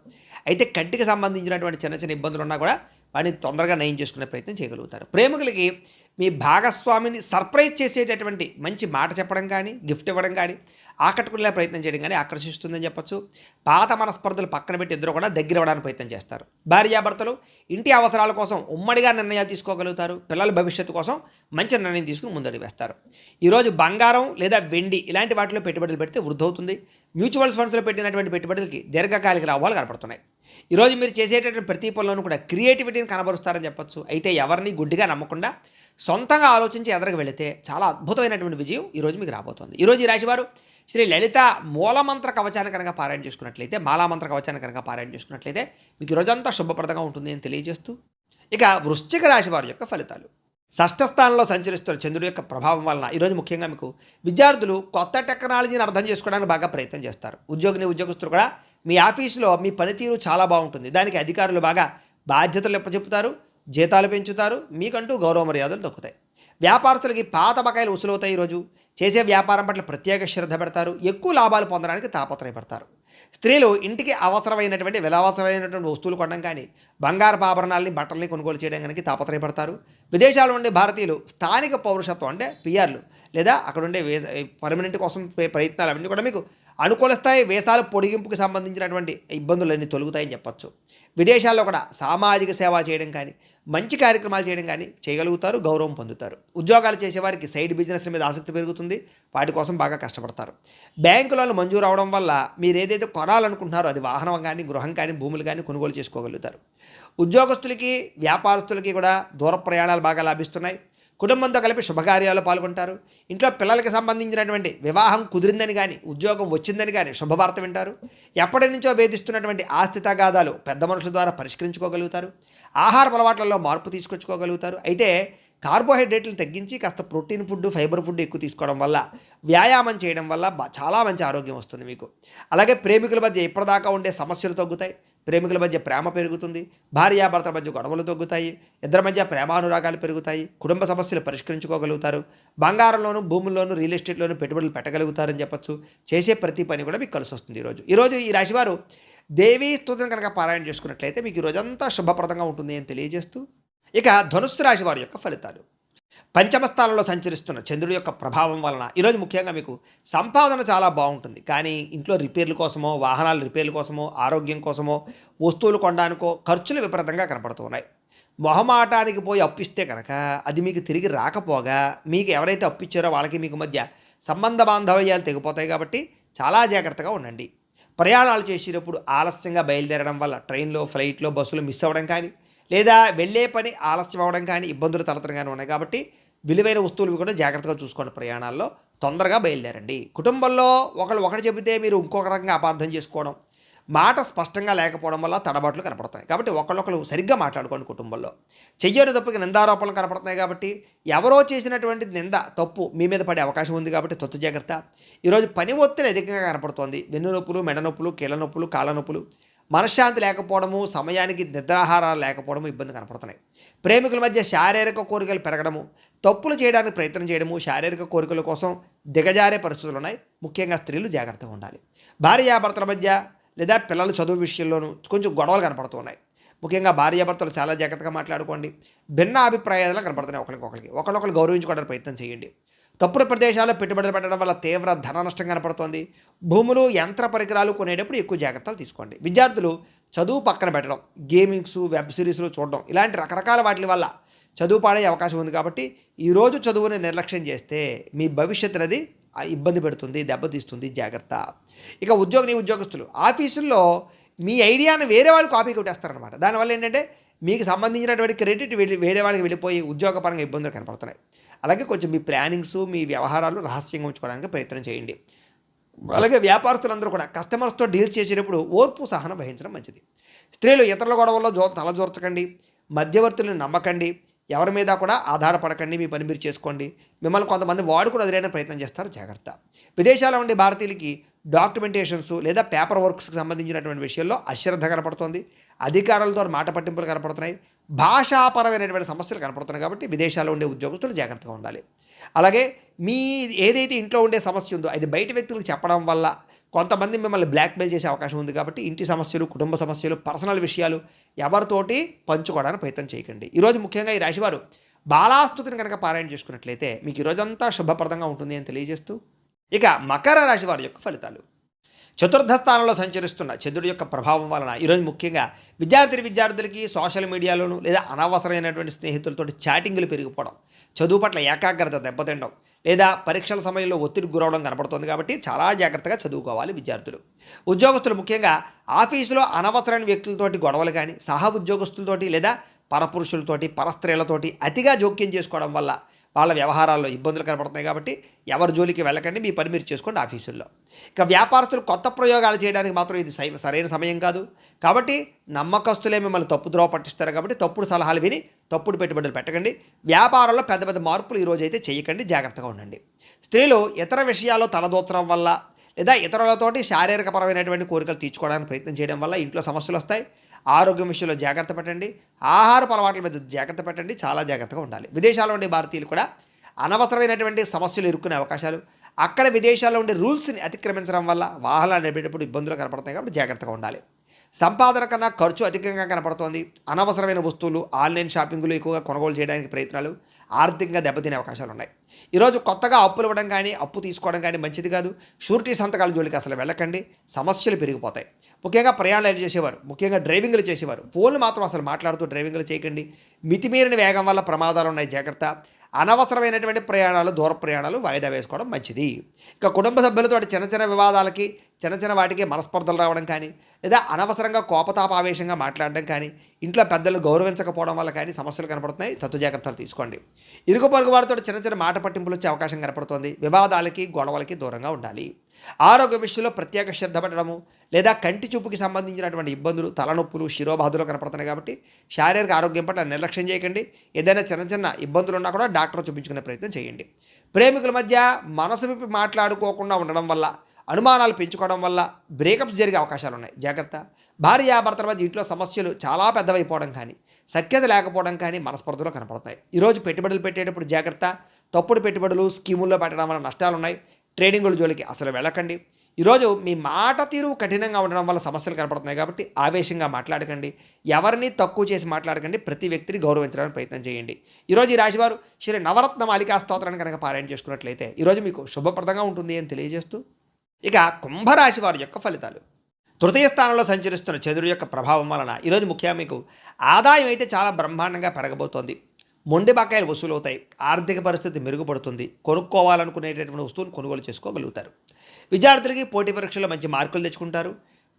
అయితే కంటికి సంబంధించినటువంటి చిన్న చిన్న ఇబ్బందులు ఉన్నా కూడా వాటిని తొందరగా నయం చేసుకునే ప్రయత్నం చేయగలుగుతారు. ప్రేమికులకి మీ భాగస్వామిని సర్ప్రైజ్ చేసేటటువంటి మంచి మాట చెప్పడం కానీ, గిఫ్ట్ ఇవ్వడం కానీ, ఆకట్టుకునే ప్రయత్నం చేయడం కానీ ఆకర్షిస్తుందని చెప్పచ్చు. పాత మనస్పర్ధలు పక్కన పెట్టి ఇద్దరు కూడా దగ్గర అవ్వడానికి ప్రయత్నం చేస్తారు. భార్యాభర్తలు ఇంటి అవసరాల కోసం ఉమ్మడిగా నిర్ణయాలు తీసుకోగలుగుతారు. పిల్లల భవిష్యత్తు కోసం మంచి నిర్ణయం తీసుకుని ముందడుగు వేస్తారు. ఈరోజు బంగారం లేదా వెండి ఇలాంటి వాటిలో పెట్టుబడులు పెడితే వృద్ధి అవుతుంది. మ్యూచువల్ ఫండ్స్లో పెట్టినటువంటి పెట్టుబడులకి దీర్ఘకాలిక లాభాలు కనపడుతున్నాయి. ఈరోజు మీరు చేసేటటువంటి ప్రతి పనులను కూడా క్రియేటివిటీని కనబరుస్తారని చెప్పచ్చు. అయితే ఎవరిని గుడ్డిగా నమ్మకుండా సొంతంగా ఆలోచించి ఎదరకు వెళితే చాలా అద్భుతమైనటువంటి విజయం ఈరోజు మీకు రాబోతోంది. ఈరోజు ఈ రాశివారు శ్రీ లలిత మూలమంత్ర కవచాన్ని కనుక పారాయణ చేసుకున్నట్లయితే, మాలామంత్ర కవచాన్ని కనుక పారాయణ చేసుకున్నట్లయితే మీకు ఈరోజంతా శుభప్రదంగా ఉంటుంది అని తెలియజేస్తూ, ఇక వృశ్చిక రాశి వారి యొక్క ఫలితాలు. షష్ఠ స్థానంలో సంచరిస్తున్న చంద్రుడి యొక్క ప్రభావం వలన ఈరోజు ముఖ్యంగా మీకు విద్యార్థులు కొత్త టెక్నాలజీని అర్థం చేసుకోవడానికి బాగా ప్రయత్నం చేస్తారు. ఉద్యోగస్తులు కూడా మీ ఆఫీసులో మీ పనితీరు చాలా బాగుంటుంది. దానికి అధికారులు బాగా బాధ్యతలు చెప్తారు, జీతాలు పెంచుతారు, మీకంటూ గౌరవ మర్యాదలు దక్కుతాయి. వ్యాపారస్తులకి పాత బకాయిలు వసూలవుతాయి. ఈరోజు చేసే వ్యాపారం పట్ల ప్రత్యేక శ్రద్ధ పెడతారు. ఎక్కువ లాభాలు పొందడానికి తాపత్రయపడతారు. స్త్రీలు ఇంటికి అవసరమైనటువంటి విలాసమైనటువంటి వస్తువులు కొనడం కానీ, బంగారపు ఆభరణాలని, బట్టల్ని కొనుగోలు చేయడం కానీ తాపత్రయపడతారు. విదేశాల్లో ఉండే భారతీయులు స్థానిక పౌరసత్వం అంటే పిఆర్లు లేదా అక్కడ ఉండే పర్మనెంట్ కోసం ప్రయత్నాలు అవన్నీ కూడా మీకు అనుకూలిస్తాయి. వేసాల పొడిగింపుకి సంబంధించినటువంటి ఇబ్బందులన్నీ తొలుగుతాయని చెప్పచ్చు. విదేశాల్లో కూడా సామాజిక సేవ చేయడం కానీ, మంచి కార్యక్రమాలు చేయడం కానీ చేయగలుగుతారు. గౌరవం పొందుతారు. ఉద్యోగాలు చేసేవారికి సైడ్ బిజినెస్ల మీద ఆసక్తి పెరుగుతుంది. వాటి కోసం బాగా కష్టపడతారు. బ్యాంకు లోన్లు మంజూరు అవడం వల్ల మీరు ఏదైతే కొనాలనుకుంటున్నారో అది వాహనం కానీ, గృహం కానీ, భూములు కానీ కొనుగోలు చేసుకోగలుగుతారు. ఉద్యోగస్తులకి, వ్యాపారస్తులకి కూడా దూర ప్రయాణాలు బాగా లాభిస్తున్నాయి. కుటుంబంతో కలిపి శుభకార్యాల్లో పాల్గొంటారు. ఇంట్లో పిల్లలకి సంబంధించినటువంటి వివాహం కుదిరిందని కానీ, ఉద్యోగం వచ్చిందని కానీ శుభవార్త వింటారు. ఎప్పటి నుంచో వేధిస్తున్నటువంటి ఆస్తి తగాదాలు పెద్ద మనుషుల ద్వారా పరిష్కరించుకోగలుగుతారు. ఆహార అలవాట్లలో మార్పు తీసుకొచ్చుకోగలుగుతారు. అయితే కార్బోహైడ్రేట్లను తగ్గించి కాస్త ప్రోటీన్ ఫుడ్, ఫైబర్ ఫుడ్ ఎక్కువ తీసుకోవడం వల్ల, వ్యాయామం చేయడం వల్ల చాలా మంచి ఆరోగ్యం వస్తుంది మీకు. అలాగే ప్రేమికుల మధ్య ఇప్పటిదాకా ఉండే సమస్యలు తగ్గుతాయి. ప్రేమికుల మధ్య ప్రేమ పెరుగుతుంది. భార్యాభర్తల మధ్య గొడవలు తగ్గుతాయి. ఇద్దరి మధ్య ప్రేమానురాగాలు పెరుగుతాయి. కుటుంబ సమస్యలు పరిష్కరించుకోగలుగుతారు. బంగారంలోను, భూముల్లోనూ, రియల్ ఎస్టేట్లోనూ పెట్టుబడులు పెట్టగలుగుతారని చెప్పచ్చు. చేసే ప్రతి పని కూడా మీకు కలిసి వస్తుంది. ఈరోజు ఈ రాశివారు దేవీ స్తుతిని కనుక పారాయణ చేసుకున్నట్లయితే మీకు ఈరోజంతా శుభప్రదంగా ఉంటుంది అని తెలియజేస్తూ, ఇక ధనుస్సు రాశి వారి యొక్క ఫలితాలు. పంచమ స్థానంలో సంచరిస్తున్న చంద్రుడి యొక్క ప్రభావం వలన ఈరోజు ముఖ్యంగా మీకు సంపాదన చాలా బాగుంటుంది. కానీ ఇంట్లో రిపేర్ల కోసమో, వాహనాల రిపేర్ల కోసమో, ఆరోగ్యం కోసమో, వస్తువులు కొనడానికో ఖర్చులు విపరీతంగా కనపడుతూ ఉన్నాయి. మొహమాటానికి పోయి అప్పిస్తే కనుక అది మీకు తిరిగి రాకపోగా మీకు ఎవరైతే అప్పిచ్చారో వాళ్ళకి మీకు మధ్య సంబంధ బాంధవ్యాలు తెగిపోతాయి. కాబట్టి చాలా జాగ్రత్తగా ఉండండి. ప్రయాణాలు చేసేటప్పుడు ఆలస్యంగా బయలుదేరడం వల్ల ట్రైన్లో, ఫ్లైట్లో, బస్సులు మిస్ అవ్వడం కానీ, లేదా వెళ్ళే పని ఆలస్యం అవ్వడం కానీ, ఇబ్బందులు తలెత్తడం కానీ ఉన్నాయి. కాబట్టి విలువైన వస్తువులు కూడా జాగ్రత్తగా చూసుకోండి. ప్రయాణాల్లో తొందరగా బయలుదేరండి. కుటుంబంలో ఒకటి చెబితే మీరు ఇంకొక రకంగా అపార్థం చేసుకోవడం, మాట స్పష్టంగా లేకపోవడం వల్ల తడబాట్లు కనపడతాయి. కాబట్టి ఒకళ్ళొకరు సరిగ్గా మాట్లాడుకోండి. కుటుంబంలో చెయ్యని తప్పుకి నిందారోపణలు కనపడుతున్నాయి. కాబట్టి ఎవరో చేసినటువంటి నింద, తప్పు మీ మీద పడే అవకాశం ఉంది. కాబట్టి తొత్తు జాగ్రత్త. ఈరోజు పని ఒత్తిడి అధికంగా కనపడుతోంది. వెన్ను నొప్పులు, మెడ నొప్పులు, కీళ్ళ నొప్పులు, కాళ్ళ నొప్పులు, మనశ్శాంతి లేకపోవడము, సమయానికి నిద్రాహారాలు లేకపోవడము ఇబ్బంది కనపడుతున్నాయి. ప్రేమికుల మధ్య శారీరక కోరికలు పెరగడము, తప్పులు చేయడానికి ప్రయత్నం చేయడము, శారీరక కోరికల కోసం దిగజారే పరిస్థితులు ఉన్నాయి. ముఖ్యంగా స్త్రీలు జాగ్రత్తగా ఉండాలి. భార్యాభర్తల మధ్య లేదా పిల్లల చదువు విషయంలోనూ కొంచెం గొడవలు కనపడుతూ ఉన్నాయి. ముఖ్యంగా భార్యాభర్తలు చాలా జాగ్రత్తగా మాట్లాడుకోండి. భిన్న అభిప్రాయాలు కనపడుతున్నాయి. ఒకరికొకరు గౌరవించుకోవడానికి ప్రయత్నం చేయండి. తప్పుడు ప్రదేశాల్లో పెట్టుబడులు పెట్టడం వల్ల తీవ్ర ధన నష్టం కనపడుతోంది. భూములు, యంత్ర పరికరాలు కొనేటప్పుడు ఎక్కువ జాగ్రత్తలు తీసుకోండి. విద్యార్థులు చదువు పక్కన పెట్టడం, గేమింగ్స్, వెబ్ సిరీస్లు చూడడం, ఇలాంటి రకరకాల వాటి వల్ల చదువు పాడే అవకాశం ఉంది. కాబట్టి ఈరోజు చదువుని నిర్లక్ష్యం చేస్తే మీ భవిష్యత్తు అనేది ఇబ్బంది పెడుతుంది, దెబ్బతీస్తుంది. జాగ్రత్త. ఇక ఉద్యోగస్తులు ఆఫీసుల్లో మీ ఐడియాను వేరే వాళ్ళు కాపీ కొట్టేస్తారనమాట. దానివల్ల ఏంటంటే మీకు సంబంధించినటువంటి క్రెడిట్ వేరే వాళ్ళకి వెళ్ళిపోయి ఉద్యోగపరంగా ఇబ్బందులు కనపడుతున్నాయి. అలాగే కొంచెం మీ ప్లానింగ్స్, మీ వ్యవహారాలు రహస్యంగా ఉంచుకోవడానికి ప్రయత్నం చేయండి. అలాగే వ్యాపారస్తులందరూ కూడా కస్టమర్స్తో డీల్స్ చేసేటప్పుడు ఓర్పు, సహనం వహించడం మంచిది. స్త్రీలు ఇతరుల గొడవల్లో తలజోర్చకండి. మధ్యవర్తులను నమ్మకండి. ఎవరి మీద కూడా ఆధారపడకండి. మీ పని మీరు చేసుకోండి. మిమ్మల్ని కొంతమంది వాడుకుని వదిలేయడం ప్రయత్నం చేస్తారు. జాగ్రత్త. విదేశాల్లో ఉండే భారతీయులకి డాక్యుమెంటేషన్స్ లేదా పేపర్ వర్క్స్కి సంబంధించినటువంటి విషయాల్లో అశ్రద్ధ కనపడుతోంది. అధికారులతో మాట పట్టింపులు కనపడుతున్నాయి. భాషాపరమైనటువంటి సమస్యలు కనపడుతున్నాయి. కాబట్టి విదేశాల్లో ఉండే ఉద్యోగస్తులు జాగ్రత్తగా ఉండాలి. అలాగే మీ ఏదైతే ఇంట్లో ఉండే సమస్య ఉందో అది బయట వ్యక్తులకు చెప్పడం వల్ల కొంతమంది మిమ్మల్ని బ్లాక్మెయిల్ చేసే అవకాశం ఉంది. కాబట్టి ఇంటి సమస్యలు, కుటుంబ సమస్యలు, పర్సనల్ విషయాలు ఎవరితోటి పంచుకోవడానికి ప్రయత్నం చేయకండి. ఈరోజు ముఖ్యంగా ఈ రాశివారు బాలాస్తుతిని కనుక పారాయణ చేసుకున్నట్లయితే మీకు ఈరోజంతా శుభప్రదంగా ఉంటుంది అని తెలియజేస్తూ, ఇక మకర రాశి వారి యొక్క ఫలితాలు. చతుర్థ స్థానంలో సంచరిస్తున్న చంద్రుడి యొక్క ప్రభావం వలన ఈరోజు ముఖ్యంగా విద్యార్థులకి సోషల్ మీడియాలోను లేదా అనవసరమైనటువంటి స్నేహితులతోటి చాటింగ్లు పెరిగిపోవడం, చదువు పట్ల ఏకాగ్రత దెబ్బతినడం, లేదా పరీక్షల సమయంలో ఒత్తిడికి గురవడం కనపడుతుంది. కాబట్టి చాలా జాగ్రత్తగా చదువుకోవాలి విద్యార్థులు. ఉద్యోగస్తులు ముఖ్యంగా ఆఫీసులో అనవసరమైన వ్యక్తులతోటి గొడవలు కానీ, సహ ఉద్యోగస్తులతోటి లేదా పరపురుషులతోటి, పరస్త్రీలతోటి అతిగా జోక్యం చేసుకోవడం వల్ల వాళ్ళ వ్యవహారాల్లో ఇబ్బందులు కనపడుతున్నాయి. కాబట్టి ఎవరి జోలికి వెళ్ళకండి. మీ పని మీరు చేసుకోండి ఆఫీసుల్లో. ఇక వ్యాపారస్తులు కొత్త ప్రయోగాలు చేయడానికి మాత్రం ఇది సరైన సమయం కాదు. కాబట్టి నమ్మకస్తులే మిమ్మల్ని తప్పుద్రోవ పట్టిస్తారు. కాబట్టి తప్పుడు సలహాలు విని తప్పుడు పెట్టుబడులు పెట్టకండి. వ్యాపారంలో పెద్ద పెద్ద మార్పులు ఈరోజు అయితే చేయకండి. జాగ్రత్తగా ఉండండి. స్త్రీలు ఇతర విషయాల్లో తలదూచడం వల్ల లేదా ఇతరులతోటి శారీరకపరమైనటువంటి కోరికలు తీర్చుకోవడానికి ప్రయత్నం చేయడం వల్ల ఇంట్లో సమస్యలు వస్తాయి. ఆరోగ్యం విషయంలో జాగ్రత్త పెట్టండి. ఆహారపు అలవాట్ల మీద జాగ్రత్త పెట్టండి. చాలా జాగ్రత్తగా ఉండాలి. విదేశాల్లో ఉండే భారతీయులు కూడా అనవసరమైనటువంటి సమస్యలు ఇరుక్కునే అవకాశాలు, అక్కడ విదేశాల్లో ఉండే రూల్స్ని అతిక్రమించడం వల్ల వాహనాలు నడిపేటప్పుడు ఇబ్బందులు కనపడతాయి. కాబట్టి జాగ్రత్తగా ఉండాలి. సంపాదన కన్నా ఖర్చు అధికంగా కనపడుతోంది. అనవసరమైన వస్తువులు, ఆన్లైన్ షాపింగ్లు ఎక్కువగా కొనుగోలు చేయడానికి ప్రయత్నాలు ఆర్థికంగా దెబ్బతినే అవకాశాలు ఉన్నాయి. ఈరోజు కొత్తగా అప్పులు ఇవ్వడం కానీ, అప్పు తీసుకోవడం కానీ మంచిది కాదు. షూరిటీ సంతకాల జోలికి అసలు వెళ్ళకండి. సమస్యలు పెరిగిపోతాయి. ముఖ్యంగా ప్రయాణాలు చేసేవారు, ముఖ్యంగా డ్రైవింగ్లు చేసేవారు ఫోన్లు మాత్రం అసలు మాట్లాడుతూ డ్రైవింగ్లు చేయకండి. మితిమీరిన వేగం వల్ల ప్రమాదాలు ఉన్నాయి. జాగ్రత్త. అనవసరమైనటువంటి ప్రయాణాలు, దూర ప్రయాణాలు వాయిదా వేసుకోవడం మంచిది. ఇక కుటుంబ సభ్యులతో చిన్న వివాదాలకి, చిన్న వాటికి మనస్పర్ధలు రావడం కానీ, లేదా అనవసరంగా కోపతాపావేశంగా మాట్లాడడం కానీ, ఇంట్లో పెద్దలు గౌరవించకపోవడం వల్ల కానీ సమస్యలు కనపడుతున్నాయి. తత్తు జాగ్రత్తలు తీసుకోండి. ఇరుగు పొరుగు వారితో చిన్న మాట పట్టింపులు వచ్చే అవకాశం కనపడుతుంది. వివాదాలకి, గొడవలకి దూరంగా ఉండాలి. ఆరోగ్య విషయంలో ప్రత్యేక శ్రద్ధ పెట్టడము, లేదా కంటి చూపుకి సంబంధించినటువంటి ఇబ్బందులు, తలనొప్పులు, శిరోబాధలు కనపడుతున్నాయి. కాబట్టి శారీరక ఆరోగ్యం పట్ల నిర్లక్ష్యం చేయకండి. ఏదైనా చిన్న ఇబ్బందులు ఉన్నా కూడా డాక్టర్ చూపించుకునే ప్రయత్నం చేయండి. ప్రేమికుల మధ్య మనసు విప్పి మాట్లాడుకోకుండా ఉండడం వల్ల, అనుమానాలు పెంచుకోవడం వల్ల బ్రేకప్స్ జరిగే అవకాశాలు ఉన్నాయి. జాగ్రత్త. భార్యాభర్తల మధ్య ఇంట్లో సమస్యలు చాలా పెద్దవైపోవడం కానీ, సఖ్యత లేకపోవడం కానీ మనస్పర్ధలు కనపడుతున్నాయి. ఈరోజు పెట్టుబడులు పెట్టేటప్పుడు జాగ్రత్త. తప్పుడు పెట్టుబడులు, స్కీముల్లో పెట్టడం వల్ల నష్టాలు ఉన్నాయి. ట్రేడింగుల జోలికి అసలు వెళ్ళకండి. ఈరోజు మీ మాట తీరు కఠినంగా ఉండడం వల్ల సమస్యలు కనపడుతున్నాయి కాబట్టి ఆవేశంగా మాట్లాడకండి. ఎవరిని తక్కువ చేసి మాట్లాడకండి. ప్రతి వ్యక్తిని గౌరవించడానికి ప్రయత్నం చేయండి. ఈరోజు ఈ రాశివారు శ్రీ నవరత్న మాలికా స్తోత్రాన్ని కనుక పారాయణ చేసుకున్నట్లయితే ఈరోజు మీకు శుభప్రదంగా ఉంటుంది అని తెలియజేస్తూ, ఇక కుంభరాశి వారి యొక్క ఫలితాలు. తృతీయ స్థానంలో సంచరిస్తున్న చంద్రుడి యొక్క ప్రభావం వలన ఈరోజు ముఖ్యంగా మీకు ఆదాయం అయితే చాలా బ్రహ్మాండంగా పెరగబోతోంది. మొండి బకాయిలు వసూలవుతాయి. ఆర్థిక పరిస్థితి మెరుగుపడుతుంది. కొనుక్కోవాలనుకునేటటువంటి వస్తువును కొనుగోలు చేసుకోగలుగుతారు. విద్యార్థులకి పోటీ పరీక్షల్లో మంచి మార్కులు తెచ్చుకుంటారు.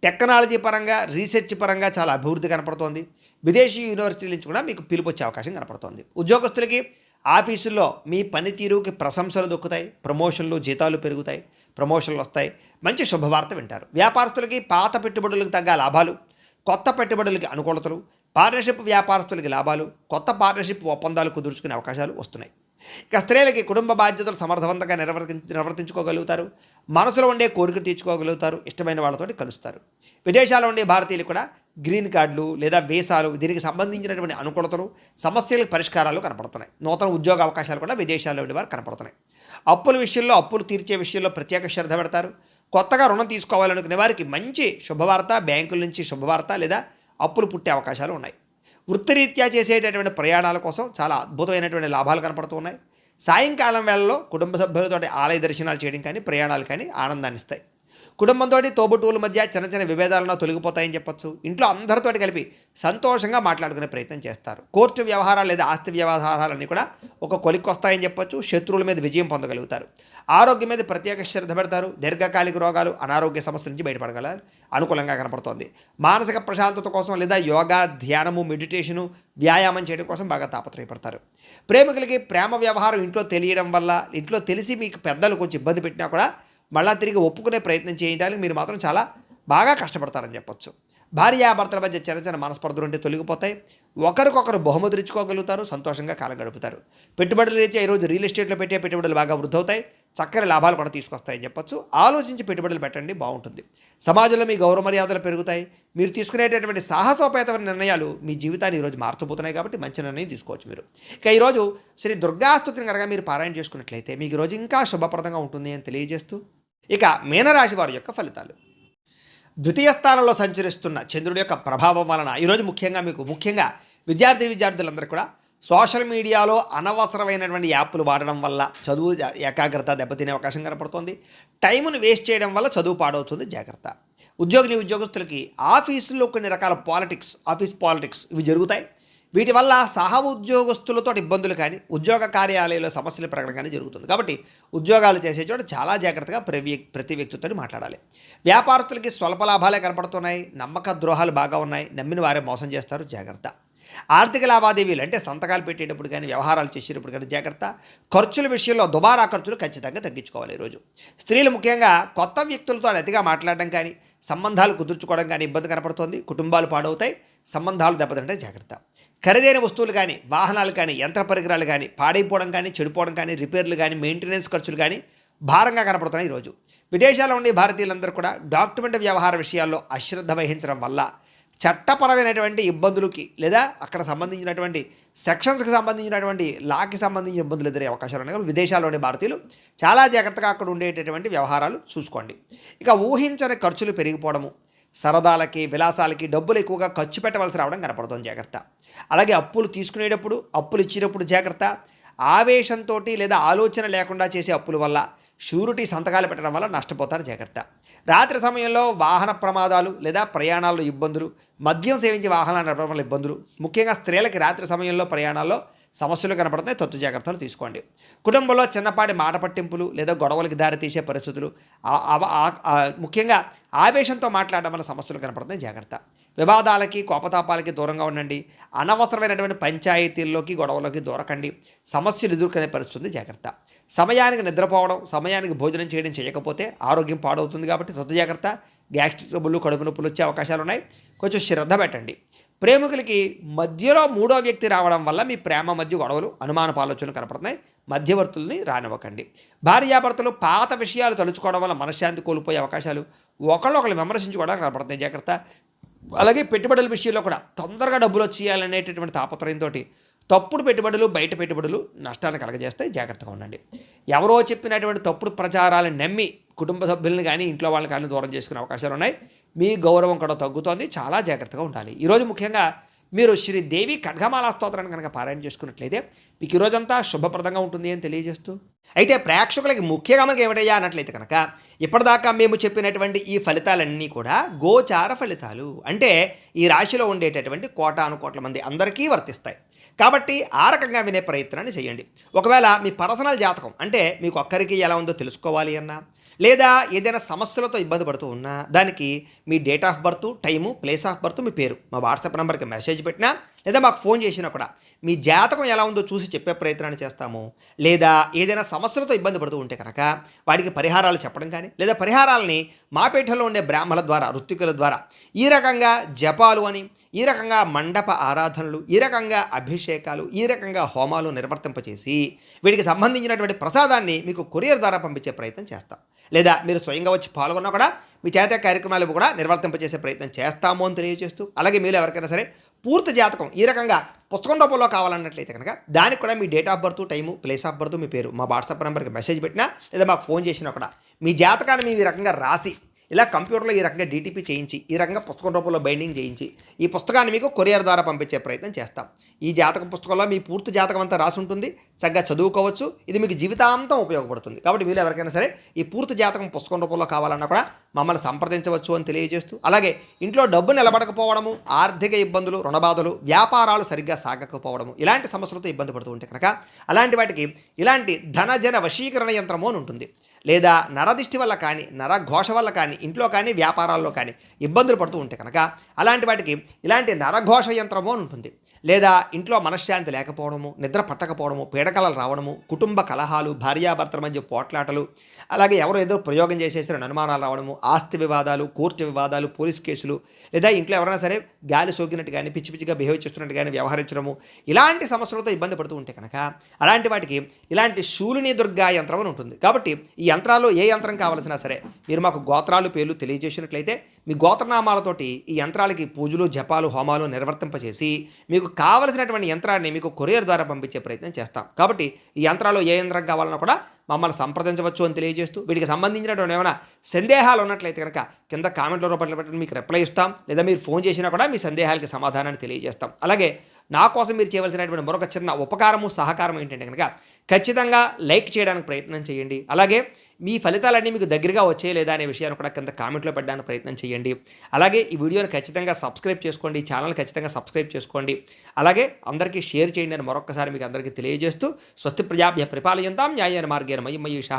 టెక్నాలజీ పరంగా, రీసెర్చ్ పరంగా చాలా అభివృద్ధి కనపడుతోంది. విదేశీ యూనివర్సిటీల నుంచి కూడా మీకు పిలుపు వచ్చే అవకాశం కనపడుతోంది. ఉద్యోగస్తులకి ఆఫీసుల్లో మీ పనితీరుకి ప్రశంసలు దొక్కుతాయి. ప్రమోషన్లు, జీతాలు పెరుగుతాయి. ప్రమోషన్లు వస్తాయి. మంచి శుభవార్త వింటారు. వ్యాపారస్తులకి పాత పెట్టుబడులకు తగ్గ లాభాలు, కొత్త పెట్టుబడులకి అనుకూలతలు, పార్ట్నర్షిప్ వ్యాపారస్తులకి లాభాలు, కొత్త పార్ట్నర్షిప్ ఒప్పందాలు కుదుర్చుకునే అవకాశాలు వస్తున్నాయి. ఇక స్త్రీలకి కుటుంబ బాధ్యతలు సమర్థవంతంగా నిర్వర్తించుకోగలుగుతారు. మనసులో ఉండే కోరిక తీర్చుకోగలుగుతారు. ఇష్టమైన వాళ్ళతోటి కలుస్తారు. విదేశాల్లో ఉండే భారతీయులు కూడా గ్రీన్ కార్డులు లేదా వీసాలు, దీనికి సంబంధించినటువంటి అనుకూలతలు, సమస్యలకు పరిష్కారాలు కనపడుతున్నాయి. నూతన ఉద్యోగ అవకాశాలు కూడా విదేశాల్లో ఉండే వారు కనపడుతున్నాయి. అప్పుల విషయంలో, అప్పులు తీర్చే విషయంలో ప్రత్యేక శ్రద్ధ పెడతారు. కొత్తగా రుణం తీసుకోవాలనుకునే వారికి మంచి శుభవార్త, బ్యాంకుల నుంచి శుభవార్త లేదా అప్పులు పుట్టే అవకాశాలు ఉన్నాయి. వృత్తిరీత్యా చేసేటటువంటి ప్రయాణాల కోసం చాలా అద్భుతమైనటువంటి లాభాలు కనపడుతూ ఉన్నాయి. సాయంకాలం వేళల్లో కుటుంబ సభ్యులతో ఆలయ దర్శనాలు చేయడం కానీ, ప్రయాణాలు కానీ ఆనందాన్ని ఇస్తాయి. కుటుంబంతో, తోబుట్టువుల మధ్య చిన్న చిన్న విభేదాలను తొలగిపోతాయని చెప్పొచ్చు. ఇంట్లో అందరితో కలిపి సంతోషంగా మాట్లాడుకునే ప్రయత్నం చేస్తారు. కోర్టు వ్యవహారాలు లేదా ఆస్తి వ్యవహారాలన్నీ కూడా ఒక కొలిక్కి వస్తాయని చెప్పొచ్చు. శత్రువుల మీద విజయం పొందగలుగుతారు. ఆరోగ్యం మీద ప్రత్యేక శ్రద్ధ పెడతారు. దీర్ఘకాలిక రోగాలు, అనారోగ్య సమస్యల నుంచి బయటపడగల అనుకూలంగా కనపడుతోంది. మానసిక ప్రశాంతత కోసం లేదా యోగా, ధ్యానము, మెడిటేషను, వ్యాయామం చేయడం కోసం బాగా తాపత్రయపడతారు. ప్రేమికులకి ప్రేమ వ్యవహారం ఇంట్లో తెలియడం వల్ల, ఇంట్లో తెలిసి మీకు పెద్దలు కొంచెం ఇబ్బంది పెట్టినా కూడా మళ్ళా తిరిగి ఒప్పుకునే ప్రయత్నం చేయడానికి మీరు మాత్రం చాలా బాగా కష్టపడతారని చెప్పొచ్చు. భార్యాభర్తల మధ్య చిన్న చిన్న మనస్పర్ధలు ఉంటే తొలగిపోతాయి. ఒకరికొకరు బహుమతులు ఇచ్చుకోగలుగుతారు. సంతోషంగా కాలం గడుపుతారు. పెట్టుబడులు రీత్యా ఈరోజు రియల్ ఎస్టేట్లో పెట్టే పెట్టుబడులు బాగా వృద్ధి అవుతాయి. చక్కని లాభాలు కూడా తీసుకొస్తాయని చెప్పొచ్చు. ఆలోచించి పెట్టుబడులు పెట్టండి, బాగుంటుంది. సమాజంలో మీ గౌరవ మర్యాదలు పెరుగుతాయి. మీరు తీసుకునేటటువంటి సాహసోపేతమైన నిర్ణయాలు మీ జీవితాన్ని ఈరోజు మార్చబోతున్నాయి కాబట్టి మంచి నిర్ణయం తీసుకోవచ్చు మీరు. ఇక ఈరోజు శ్రీ దుర్గాస్తుతిని కనుక మీరు పారాయణ చేసుకున్నట్లయితే మీకు ఈరోజు ఇంకా శుభప్రదంగా ఉంటుంది అని తెలియజేస్తూ, ఇక మీనరాశి వారి యొక్క ఫలితాలు. ద్వితీయ స్థానంలో సంచరిస్తున్న చంద్రుడి యొక్క ప్రభావం వలన ఈరోజు ముఖ్యంగా విద్యార్థులందరూ కూడా సోషల్ మీడియాలో అనవసరమైనటువంటి యాప్లు వాడడం వల్ల చదువు ఏకాగ్రత దెబ్బతినే అవకాశం కనపడుతుంది. టైమును వేస్ట్ చేయడం వల్ల చదువు పాడవుతుంది, జాగ్రత్త. ఉద్యోగస్తులకి ఆఫీసుల్లో కొన్ని రకాల ఆఫీస్ పాలిటిక్స్ ఇవి జరుగుతాయి. వీటి వల్ల ఉద్యోగస్తులతో ఇబ్బందులు కానీ, ఉద్యోగ కార్యాలయంలో సమస్యలు పెరగడం కానీ జరుగుతుంది. కాబట్టి ఉద్యోగాలు చేసే చోట చాలా జాగ్రత్తగా ప్రతి వ్యక్తితో మాట్లాడాలి. వ్యాపారస్తులకి స్వల్ప లాభాలే కనపడుతున్నాయి. నమ్మక ద్రోహాలు బాగా ఉన్నాయి. నమ్మిన వారే మోసం చేస్తారు, జాగ్రత్త. ఆర్థిక లావాదేవీలు అంటే సంతకాలు పెట్టేటప్పుడు కానీ, వ్యవహారాలు చేసేటప్పుడు కానీ జాగ్రత్త. ఖర్చుల విషయంలో దుబారా ఖర్చులు ఖచ్చితంగా తగ్గించుకోవాలి. ఈరోజు స్త్రీలు ముఖ్యంగా కొత్త వ్యక్తులతో అతిగా మాట్లాడడం కానీ, సంబంధాలు కుదుర్చుకోవడం కానీ ఇబ్బంది కనపడుతుంది. కుటుంబాలు పాడవుతాయి. సంబంధాలు దెబ్బతింటే జాగ్రత్త. ఖరీదైన వస్తువులు కానీ, వాహనాలు కానీ, యంత్ర పరికరాలు కానీ పాడైపోవడం కానీ, చెడిపోవడం కానీ, రిపేర్లు కానీ, మెయింటెనెన్స్ ఖర్చులు కానీ భారంగా కనపడుతున్నాయి. ఈరోజు విదేశాల్లో ఉండే భారతీయులందరూ కూడా డాక్యుమెంట్ వ్యవహార విషయాల్లో అశ్రద్ధ వహించడం వల్ల చట్టపరమైనటువంటి ఇబ్బందులకి లేదా అక్కడ సంబంధించినటువంటి సెక్షన్స్కి సంబంధించినటువంటి లాకి సంబంధించిన ఇబ్బందులు ఎదురే అవకాశాలు ఉన్నాయి. కాబట్టి విదేశాల్లోని భారతీయులు చాలా జాగ్రత్తగా అక్కడ ఉండేటటువంటి వ్యవహారాలు చూసుకోండి. ఇక ఊహించని ఖర్చులు పెరిగిపోవడము, సరదాలకి, విలాసాలకి డబ్బులు ఎక్కువగా ఖర్చు పెట్టవలసి రావడం కనపడుతుంది, జాగ్రత్త. అలాగే అప్పులు తీసుకునేటప్పుడు, అప్పులు ఇచ్చేటప్పుడు జాగ్రత్త. ఆవేశంతో లేదా ఆలోచన లేకుండా చేసే అప్పుల వల్ల, షూరిటీ సంతకాలు పెట్టడం వల్ల నష్టపోతారు, జాగ్రత్త. రాత్రి సమయంలో వాహన ప్రమాదాలు లేదా ప్రయాణాల్లో ఇబ్బందులు, మద్యం సేవించి వాహనాలు నడపడం వల్ల ఇబ్బందులు, ముఖ్యంగా స్త్రీలకి రాత్రి సమయంలో ప్రయాణాల్లో సమస్యలు కనపడుతున్నాయి, తత్తు జాగ్రత్తలు తీసుకోండి. కుటుంబంలో చిన్నపాటి మాట పట్టింపులు లేదా గొడవలకి దారితీసే పరిస్థితులు, ముఖ్యంగా ఆవేశంతో మాట్లాడడం వల్ల సమస్యలు కనపడుతున్నాయి, జాగ్రత్త. వివాదాలకి, కోపతాపాలకి దూరంగా ఉండండి. అనవసరమైనటువంటి పంచాయతీల్లోకి, గొడవలకి దూరకండి. సమస్యలు ఎదుర్కొనే పరిస్థితుంది, జాగ్రత్త. సమయానికి నిద్రపోవడం, సమయానికి భోజనం చేయకపోతే ఆరోగ్యం పాడవుతుంది కాబట్టి తత్తు జాగ్రత్త. గ్యాస్ట్రిక్ ట్రబుల్, కడుపు నొప్పులు వచ్చే అవకాశాలు ఉన్నాయి, కొంచెం శ్రద్ధ పెట్టండి. ప్రేమికులకి మధ్యలో మూడో వ్యక్తి రావడం వల్ల మీ ప్రేమ మధ్య గొడవలు, అనుమానపు ఆలోచనలు కనపడుతున్నాయి, మధ్యవర్తుల్ని రానివ్వకండి. భార్యాభర్తలు పాత విషయాలు తలుచుకోవడం వల్ల మనశ్శాంతి కోల్పోయే అవకాశాలు, ఒకళ్ళు విమర్శించుకోవడం కనపడుతున్నాయి, జాగ్రత్త. అలాగే పెట్టుబడుల విషయంలో కూడా తొందరగా డబ్బులు వచ్చేయాలనేటటువంటి తాపత్రయంతో తప్పుడు పెట్టుబడులు, బయట పెట్టుబడులు నష్టాలను కలగజేస్తాయి, జాగ్రత్తగా ఉండండి. ఎవరో చెప్పినటువంటి తప్పుడు ప్రచారాలను నమ్మి కుటుంబ సభ్యులను కానీ ఇంట్లో వాళ్ళని కానీ దూరం చేసుకునే అవకాశాలు ఉన్నాయి. మీ గౌరవం కూడా తగ్గుతోంది. చాలా జాగ్రత్తగా ఉండాలి. ఈరోజు ముఖ్యంగా మీరు శ్రీదేవి ఖడ్గమాలా స్తోత్రాన్ని కనుక పారాయణ చేసుకున్నట్లయితే మీకు ఈ రోజంతా శుభప్రదంగా ఉంటుంది అని తెలియజేస్తూ, అయితే ప్రేక్షకులకి ముఖ్యంగా మనకి ఏమిటయ్యా అన్నట్లయితే కనుక ఇప్పటిదాకా మేము చెప్పినటువంటి ఈ ఫలితాలన్నీ కూడా గోచార ఫలితాలు. అంటే ఈ రాశిలో ఉండేటటువంటి కోటాను కోట్ల మంది అందరికీ వర్తిస్తాయి. కాబట్టి ఆ రకంగా వినే ప్రయత్నాన్ని చేయండి. ఒకవేళ మీ పర్సనల్ జాతకం అంటే మీకు ఒక్కరికి ఎలా ఉందో తెలుసుకోవాలి అన్నా, లేదా ఏదైనా సమస్యలతో ఇబ్బంది పడుతూ ఉన్నా, దానికి మీ date of birth, time, place of birth, మీ పేరు మా వాట్సాప్ నెంబర్కి మెసేజ్ పెట్టినా, లేదా మాకు ఫోన్ చేసినా కూడా మీ జాతకం ఎలా ఉందో చూసి చెప్పే ప్రయత్నాన్ని చేస్తాము. లేదా ఏదైనా సమస్యలతో ఇబ్బంది పడుతూ ఉంటే కనుక వాటికి పరిహారాలు చెప్పడం కానీ, లేదా పరిహారాలని మా పీఠంలో ఉండే బ్రాహ్మణుల ద్వారా, ఋత్వికుల ద్వారా ఈ రకంగా జపాలు అని, ఈ రకంగా మండప ఆరాధనలు, ఈ రకంగా అభిషేకాలు, ఈ రకంగా హోమాలు నిర్వర్తింపచేసి వీటికి సంబంధించినటువంటి ప్రసాదాన్ని మీకు కొరియర్ ద్వారా పంపించే ప్రయత్నం చేస్తాం. లేదా మీరు స్వయంగా వచ్చి పాల్గొన్నా కూడా మీ చేత కార్యక్రమాలు కూడా నిర్వర్తింపచేసే ప్రయత్నం చేస్తాము అని తెలియజేస్తూ, అలాగే మీరు ఎవరికైనా సరే పూర్తి జాతకం ఈ రకంగా పుస్తకం రూపంలో కావాలన్నట్లయితే కనుక దానికి కూడా మీ date of birth, time, place of birth, మీ పేరు మా వాట్సాప్ నెంబర్కి మెసేజ్ పెట్టినా, లేదా మాకు ఫోన్ చేసినా కూడా మీ జాతకాన్ని మేము ఈ రకంగా రాసి ఇలా కంప్యూటర్లో ఈ రకంగా డీటీపీ చేయించి, ఈ రకంగా పుస్తకం రూపంలో బైండింగ్ చేయించి ఈ పుస్తకాన్ని మీకు కొరియర్ ద్వారా పంపించే ప్రయత్నం చేస్తాం. ఈ జాతక పుస్తకంలో మీ పూర్తి జాతకం అంతా రాసి ఉంటుంది. చక్కగా చదువుకోవచ్చు. ఇది మీకు జీవితాంతం ఉపయోగపడుతుంది. కాబట్టి మీరు ఎవరికైనా సరే ఈ పూర్తి జాతకం పుస్తకం రూపంలో కావాలన్నా కూడా మమ్మల్ని సంప్రదించవచ్చు అని తెలియజేస్తూ, అలాగే ఇంట్లో డబ్బు నిలబడకపోవడము, ఆర్థిక ఇబ్బందులు, రుణబాధలు, వ్యాపారాలు సరిగ్గా సాగకపోవడము, ఇలాంటి సమస్యలతో ఇబ్బంది పడుతూ ఉంటే కనుక అలాంటి వాటికి ఇలాంటి ధనజన వశీకరణ యంత్రము అని ఉంటుంది. లేదా నరదిష్టి వల్ల కానీ, నరఘోష వల్ల కానీ, ఇంట్లో కానీ వ్యాపారాల్లో కానీ ఇబ్బందులు పడుతూ ఉంటే కనుక అలాంటి వాటికి ఇలాంటి నరఘోష యంత్రము అని ఉంటుంది. లేదా ఇంట్లో మనశ్శాంతి లేకపోవడము, నిద్ర పట్టకపోవడము, పీడకలలు రావడము, కుటుంబ కలహాలు, భార్యాభర్తల మధ్య పోట్లాటలు, అలాగే ఎవరో ఏదో ప్రయోగం చేసేసిన అనుమానాలు రావడము, ఆస్తి వివాదాలు, కోర్టు వివాదాలు, పోలీస్ కేసులు, లేదా ఇంట్లో ఎవరైనా సరే గాలి సోకినట్టు కానీ, పిచ్చి పిచ్చిగా బిహేవ్ చేస్తున్నట్టు కానీ వ్యవహరించడము, ఇలాంటి సమస్యలతో ఇబ్బంది పడుతూ ఉంటే కనుక అలాంటి వాటికి ఇలాంటి శూలిని దుర్గా యంత్రం అని ఉంటుంది. కాబట్టి ఈ యంత్రాల్లో ఏ యంత్రం కావాల్సినా సరే మీరు మాకు గోత్రాలు, పేర్లు తెలియజేసినట్లయితే మీ గోత్రనామాలతోటి ఈ యంత్రాలకి పూజలు, జపాలు, హోమాలు నిర్వర్తింపచేసి మీకు కావలసినటువంటి యంత్రాన్ని మీకు కొరియర్ ద్వారా పంపించే ప్రయత్నం చేస్తాం. కాబట్టి ఈ యంత్రాలు ఏ యంత్రం కావాలన్నా కూడా మమ్మల్ని సంప్రదించవచ్చు అని తెలియజేస్తూ, వీటికి సంబంధించినటువంటి ఏమైనా సందేహాలు ఉన్నట్లయితే కనుక కింద కామెంట్ల రూపంలో పెట్టండి, మీకు రిప్లై ఇస్తాం. లేదా మీరు ఫోన్ చేసినా కూడా మీ సందేహాలకి సమాధానాన్ని తెలియజేస్తాం. అలాగే నా కోసం మీరు చేయవలసినటువంటి మరొక చిన్న ఉపకారము, సహకారం ఏంటంటే కనుక ఖచ్చితంగా లైక్ చేయడానికి ప్రయత్నం చేయండి. అలాగే మీ ఫలితాలన్నీ మీకు దగ్గరగా వచ్చే లేదా అనే విషయాన్ని కూడా కింద కామెంట్లో పెట్టడానికి ప్రయత్నం చేయండి. అలాగే ఈ వీడియోని ఖచ్చితంగా సబ్స్క్రైబ్ చేసుకోండి, ఛానల్ ఖచ్చితంగా సబ్స్క్రైబ్ చేసుకోండి. అలాగే అందరికీ షేర్ చేయండి అని మరొకసారి మీకు అందరికీ తెలియజేస్తూ, స్వస్తి ప్రజాభ్య పరిపాలయంతాం న్యాయేన మార్గేణ మయి మయూష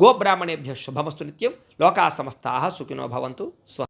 గోబ్రాహ్మణేభ్య శుభమస్తు నిత్యం. లోకా సమస్తాః సుఖినో భవంతు. స్వస్తి.